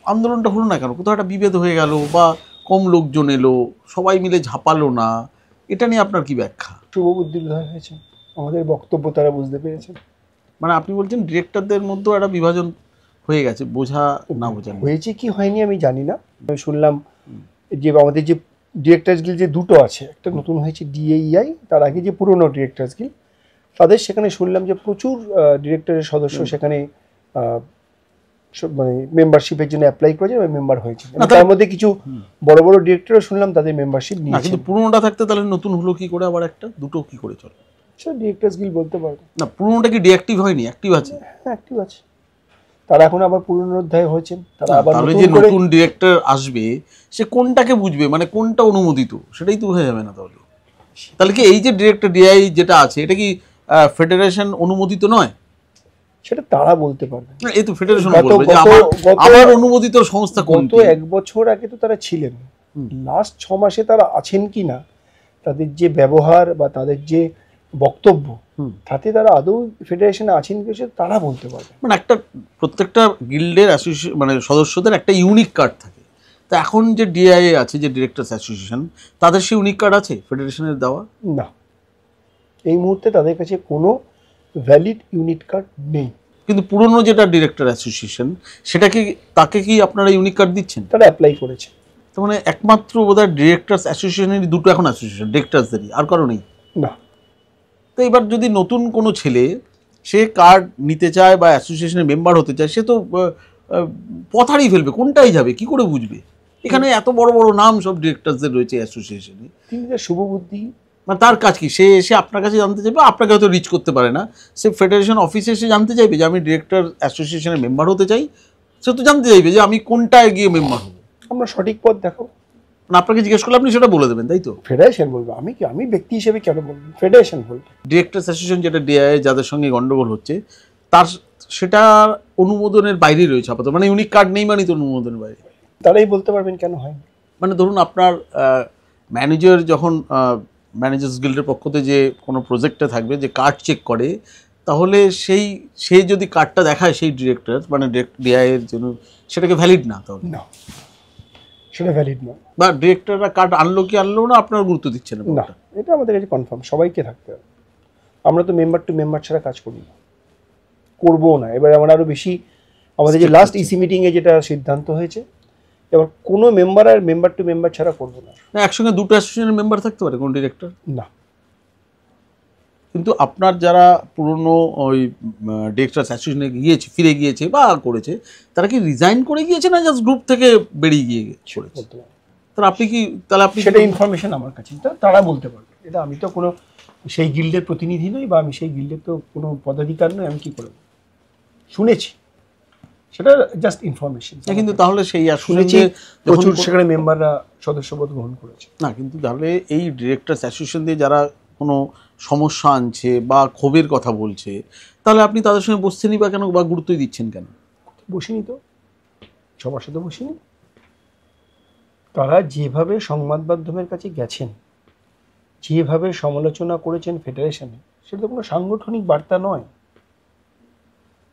আন্দোলনটা হলো না কেন? কোথাও একটা বিভেদ হয়ে গেল বা কম লোকজন এলো, সবাই মিলে ঝাঁপালো না, এটা নিয়ে আপনার কি ব্যাখ্যা? শুভবুদ্ধির উদয় হয়েছে, আমাদের বক্তব্য তারা বুঝতে পেরেছেন। মানে আপনি বলছেন ডিরেক্টরদের মধ্যেও একটা বিভাজন হয়ে গেছে, বোঝা না বোঝা নিয়ে। হয়েছে কি হয়নি আমি জানি না। আমি শুনলাম যে আমাদের যে ডিরেক্টরস গিল্ড যে দুটো আছে, একটা নতুন হয়েছে DAEI, তার আগে যে পুরনো ডিরেক্টরস গিল্ড, তাদের সেখানে শুনলাম যে প্রচুর ডিরেক্টরের সদস্য সেখানে মানে মেম্বারশিপের জন্য অ্যাপ্লাই করেছে এবং মেম্বার হয়েছে। তার মধ্যে কিছু বড় বড় ডিরেক্টরও শুনলাম তাদের মেম্বারশিপ না, নিয়েছে। কিন্তু পুরোনোটা থাকতে তাহলে নতুন হলো কি করে? আবার একটা দুটো কি করে চলে? সেটা ডিরেক্টরস গিল্ড বলতে পারবে না, পুরোনোটা কি ডিঅ্যাক্টিভ হয়নি, অ্যাক্টিভ আছে? হ্যাঁ, অ্যাক্টিভ আছে। তারা এখন আবার পুনরুদ্ধার হয়েছেন, তারা আবার তাহলে নতুন যে করে নতুন ডিরেক্টর আসবে সে কোনটাকে বুঝবে, মানে কোনটা অনুমোদিত, সেটাই তো হয়ে যাবে না তাহলে? তাহলে কি এই যে ডিরেক্টর ডিআই যেটা আছে এটা কি ফেডারেশন অনুমোদিত নয়? সেটা তারা বলতে পারবে। না, এই তো ফেডারেশন গত- বলবে যে গত- আমার অনুমোদিত সংস্থা গত কোনটি। 1 বছর আগে তো তারা ছিলেন, লাস্ট 6 মাসে তারা আছেন কি না, তাদের যে ব্যবহার বা তাদের যে বক্তব্য, তাতে তারা আদৌ ফেডারেশনে আছেন কি সেটা তারা বলতে পারবে। মানে একটা প্রত্যেকটা গিল্ডের অ্যাসোসিয়েশন মানে সদস্যদের একটা ইউনিক কার্ড থাকে। তা এখন যে ডিআইএ আছে, যে ডিরেক্টরস অ্যাসোসিয়েশন, তাদের সেই ইউনিক কার্ড আছে ফেডারেশনের দেওয়া? না, এই মুহূর্তে তাদের কাছে কোনো ভ্যালিড ইউনিট কার্ড নেই। কিন্তু পুরনো যেটা ডিরেক্টর অ্যাসোসিয়েশন, সেটা কি, তাকে কি আপনারা ইউনিক কার্ড দিচ্ছেন? তারা অ্যাপ্লাই করেছে। তার মানে একমাত্র বোধহয় ডিরেক্টরস অ্যাসোসিয়েশনেরই দুটো এখন অ্যাসোসিয়েশন, ডিরেক্টরসদেরই, আর কারো নেই। না, তো এবার যদি নতুন কোনো ছেলে সে কার্ড নিতে চায় বা অ্যাসোসিয়েশনের মেম্বার হতে চায়, সে তো পথ হারিয়ে ফেলবে, কোনটাই যাবে, কি করে বুঝবে? এখানে এত বড় বড় নাম সব ডিরেক্টরসদের রয়েছে অ্যাসোসিয়েশনে। তিনি তার শুভবুদ্ধি মানে তার কাজ কি? সে এসে আপনার কাছে জানতে চাইবে, আপনাকে হয়তো রিচ করতে পারে না, সে ফেডারেশন অফিসে এসে জানতে চাইবে যে আমি ডিরেক্টর অ্যাসোসিয়েশনের মেম্বার হতে চাই, সে তো জানতে চাইবে যে আমি কোনটায় গিয়ে মেম্বার হবো। আমরা সঠিক পথ দেখাবো। মানে আপনাকে জিজ্ঞেস করলে আপনি সেটা বলে দেবেন, তাই তো? ফেডারেশন বলবো, আমি কি, আমি ব্যক্তি হিসেবে কেন বলবো, ফেডারেশন বলবো। ডিরেক্টরস অ্যাসোসিয়েশন যেটা ডিআই যাদের সঙ্গে গন্ডগোল হচ্ছে, তার সেটা অনুমোদনের বাইরেই রয়েছে আপাতত, মানে ইউনিক কার্ড নেই মানে তো অনুমোদনের বাইরে। তারাই বলতে পারবেন কেন হয়নি। মানে ধরুন আপনার ম্যানেজার যখন ম্যানেজার্স গিল্ডের পক্ষতে যে কোনো প্রজেক্টে থাকবে, যে কার্ড চেক করে, তাহলে সে যদি কার্ডটা দেখায় সেই ডিরেক্টর মানে ডিআই এর জন্য, সেটাকে ভ্যালিড না, তাহলে না, সেটা ভ্যালিড নয়। বা ডিরেক্টররা কার্ড আনলো কি আনলো না আপনার গুরুত্ব দিচ্ছে না, না, এটা আমাদের কাছে কনফার্ম, সবাইকে থাকতে হবে। আমরা তো মেম্বার টু মেম্বার ছাড়া কাজ করি না, করবো না। এবার আমরা আরো বেশি, আমাদের যে লাস্ট ইসি মিটিংয়ে যেটা সিদ্ধান্ত হয়েছে, এবার কোনো মেম্বার আর মেম্বার টু মেম্বার ছাড়া করবো না। না, একসঙ্গে দুটো অ্যাসোসিয়েশনের মেম্বার থাকতে পারে কোন ডিরেক্টর? না। কিন্তু আপনার যারা পুরনো ওই ডিরেক্টর অ্যাসোসিয়েশনে গিয়েছে, ফিরে গিয়েছে বা করেছে, তারা কি রিজাইন করে গিয়েছে না জাস্ট গ্রুপ থেকে বেরিয়ে গিয়ে করেছে? তাহলে আপনি কি, তাহলে আপনি সেটা ইনফরমেশন আমার কাছে, তারা বলতে পারবে। এটা আমি তো কোনো সেই গিল্ডের প্রতিনিধি নই, বা আমি সেই গিল্ডের তো কোনো পদাধিকার নই, আমি কি করব? শুনেছি, সেটা জাস্ট ইনফরমেশন। কিন্তু তাহলে সেই শুনেছি প্রচুর সেখানে মেম্বাররা সদস্যপদ গ্রহণ করেছে। না, কিন্তু তাহলে এই ডিরেক্টরস অ্যাসোসিয়েশন দিয়ে যারা কোনো সমস্যা আনছে বা ক্ষোভের কথা বলছে, তাহলে আপনি তাদের সঙ্গে বসছেনই বা কেন, বা গুরুত্বই দিচ্ছেন কেন? বসিনি তো, সবার সাথে বসিনি। তারা যেভাবে সংবাদ মাধ্যমের কাছে গেছেন, যেভাবে সমালোচনা করেছেন ফেডারেশনে, সেটা তো কোনো সাংগঠনিক বার্তা নয়।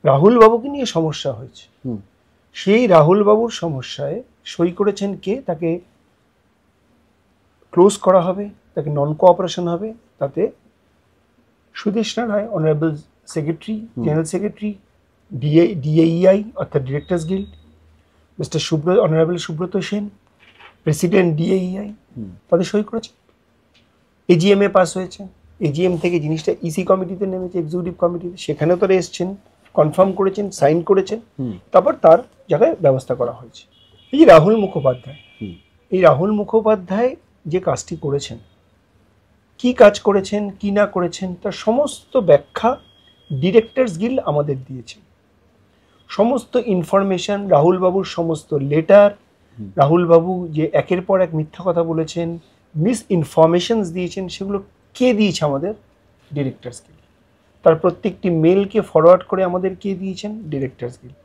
রাহুল বাবুকে নিয়ে সমস্যা হয়েছে, সেই রাহুল বাবুর সমস্যায় সই করেছেন কে? তাকে ক্লোজ করা হবে, তাকে নন কোঅপারেশন হবে। তাতে Sudeshna Roy, honourable secretary, general secretary, DAEI অর্থাৎ directors guild, mister honourable Subrata Sen, president DAEI, তাদের সই করেছে। এজিএম এ পাস হয়েছে, এজিএম থেকে জিনিসটা ইসি কমিটিতে নেমেছে, এক্সিকিউটিভ কমিটিতে, সেখানেও তারা এসছেন, কনফার্ম করেছেন, সাইন করেছেন, তারপর তার জায়গায় ব্যবস্থা করা হয়েছে। এই রাহুল মুখোপাধ্যায়, এই রাহুল মুখোপাধ্যায় যে কাজটি করেছেন, কি কাজ করেছেন কি না করেছেন, তার সমস্ত ব্যাখ্যা ডিরেক্টরস গিল্ড আমাদের দিয়েছে। সমস্ত ইনফরমেশন, রাহুল বাবুর সমস্ত লেটার, রাহুল বাবু যে একের পর এক মিথ্যা কথা বলেছেন, মিস ইনফরমেশনস দিয়েছেন, সেগুলো কে দিয়েছে? আমাদের ডিরেক্টরস গিল্ড। তার প্রত্যেকটি মেলকে ফরওয়ার্ড করে আমাদের কে দিয়েছেন? Directors guild.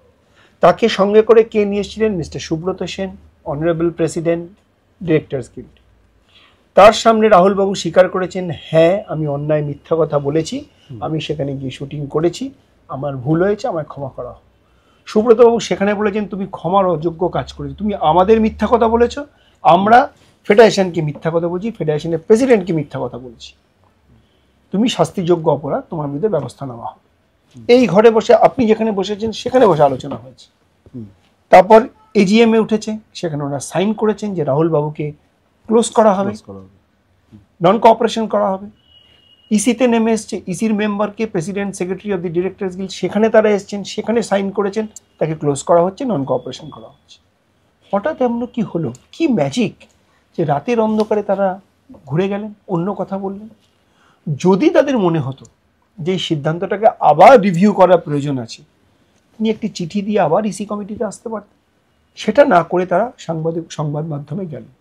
তাকে সঙ্গে করে কে নিয়ে এসেছিলেন? Mister Subrata Sen, honourable president, directors guild. তার সামনে রাহুল বাবু স্বীকার করেছেন, হ্যাঁ আমি অন্যায় মিথ্যা কথা বলেছি, আমি সেখানে গিয়ে শুটিং করেছি, আমার ভুল হয়েছে, আমায় ক্ষমা করা হোক। সুব্রতবাবু সেখানে বলেছেন, তুমি ক্ষমার অযোগ্য কাজ করেছো, তুমি আমাদের মিথ্যা কথা বলেছো, আমরা ফেডারেশনকে মিথ্যা কথা বলছি, ফেডারেশনের প্রেসিডেন্টকে মিথ্যা কথা বলছি, তুমি শাস্তিযোগ্য অপরাধ, তোমার বিরুদ্ধে ব্যবস্থা নেওয়া হবে। এই ঘরে বসে, আপনি যেখানে বসেছেন সেখানে বসে আলোচনা হয়েছে। তারপর এজিএম এ উঠেছে, সেখানে ওনারা সাইন করেছেন যে রাহুল বাবুকে ক্লোজ করা হবে, নন কোঅপারেশন করা হবে। ইসিতে নেমে এসছে, ইসির মেম্বারকে president secretary of the directors guild, সেখানে তারা এসছেন, সেখানে সাইন করেছেন, তাকে ক্লোজ করা হচ্ছে, নন কোঅপারেশন করা হচ্ছে। হঠাৎ এমন কি হলো, কি ম্যাজিক যে রাতের অন্ধকারে তারা ঘুরে গেলেন, অন্য কথা বললেন? যদি তাদের মনে হতো যে এই সিদ্ধান্তটাকে আবার রিভিউ করার প্রয়োজন আছে, তিনি একটি চিঠি দিয়ে আবার ইসি কমিটিতে আসতে পারতেন। সেটা না করে তারা সংবাদ মাধ্যমে গেলেন,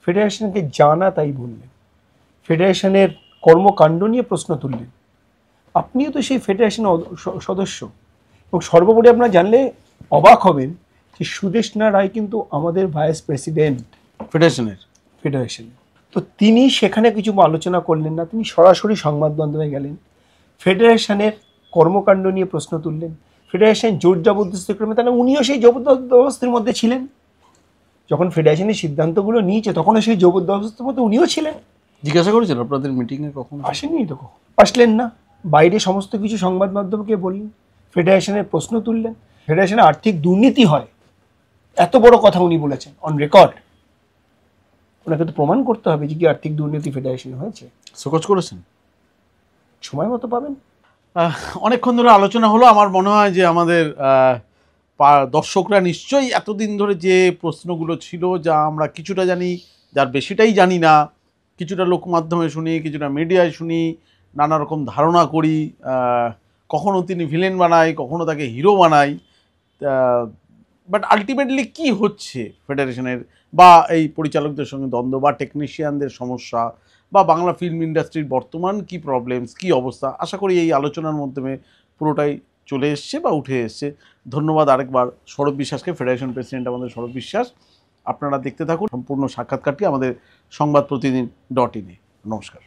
ফেডারেশনকে জানা তাই বললেন, ফেডারেশনের কর্মকাণ্ড নিয়ে প্রশ্ন তুললেন। আপনিও তো সেই ফেডারেশনের সদস্য, এবং সর্বোপরি আপনারা জানলে অবাক হবেন যে সুদেষ্ণা রায় কিন্তু আমাদের ভাইস প্রেসিডেন্ট ফেডারেশনের। তো তিনি সেখানে কিছু আলোচনা করলেন না, তিনি সরাসরি সংবাদ মাধ্যমে গেলেন, ফেডারেশনের কর্মকাণ্ড নিয়ে প্রশ্ন তুললেন। ফেডারেশন জোর জবরদস্তি করবে, তাহলে উনিও সেই জবরদস্তির মধ্যে ছিলেন। যখন ফেডারেশনের সিদ্ধান্তগুলো নিয়েছে তখনও সেই জবরদস্তির মধ্যে উনিও ছিলেন। জিজ্ঞাসা করেছিল আপনাদের মিটিংয়ে কখন আসেননি তো, আসলেন না, বাইরে সমস্ত কিছু সংবাদ মাধ্যমকে বললেন, ফেডারেশনের প্রশ্ন তুললেন। ফেডারেশনে আর্থিক দুর্নীতি হয়, এত বড় কথা উনি বলেছেন অন রেকর্ড। ওনাকে তো প্রমাণ করতে হবে যে কি আর্থিক দুর্নীতি ফেডারেশনে হয়েছে। শোকজ করেছেন, সময় মতো পাবেন। অনেকক্ষণ ধরে আলোচনা হলো। আমার মনে হয় যে আমাদের দর্শকরা নিশ্চয়ই এতদিন ধরে যে প্রশ্নগুলো ছিল, যা আমরা কিছুটা জানি, যার বেশিটাই জানি না, কিছুটা লোক মাধ্যমে শুনি, কিছুটা মিডিয়ায় শুনি, নানা রকম ধারণা করি। কখনো তিনি ভিলেন বানায়, কখনো তাকে হিরো বানায়। বাট আলটিমেটলি কি হচ্ছে ফেডারেশনের, বা এই পরিচালকদের সঙ্গে দ্বন্দ্ব, বা টেকনিশিয়ানদের সমস্যা, বা বাংলা ফিল্ম ইন্ডাস্ট্রির বর্তমান কি প্রবলেমস, কি অবস্থা, আশা করি এই আলোচনার মাধ্যমে পুরোটাই চলে এসছে বা উঠে এসছে। ধন্যবাদ আরেকবার সৌরভ বিশ্বাসকে, ফেডারেশন প্রেসিডেন্ট আমাদের সৌরভ বিশ্বাস। আপনারা দেখতে থাকুন সম্পূর্ণ সাক্ষাৎকারটি আমাদের সংবাদ প্রতিদিন .in-এ। নমস্কার।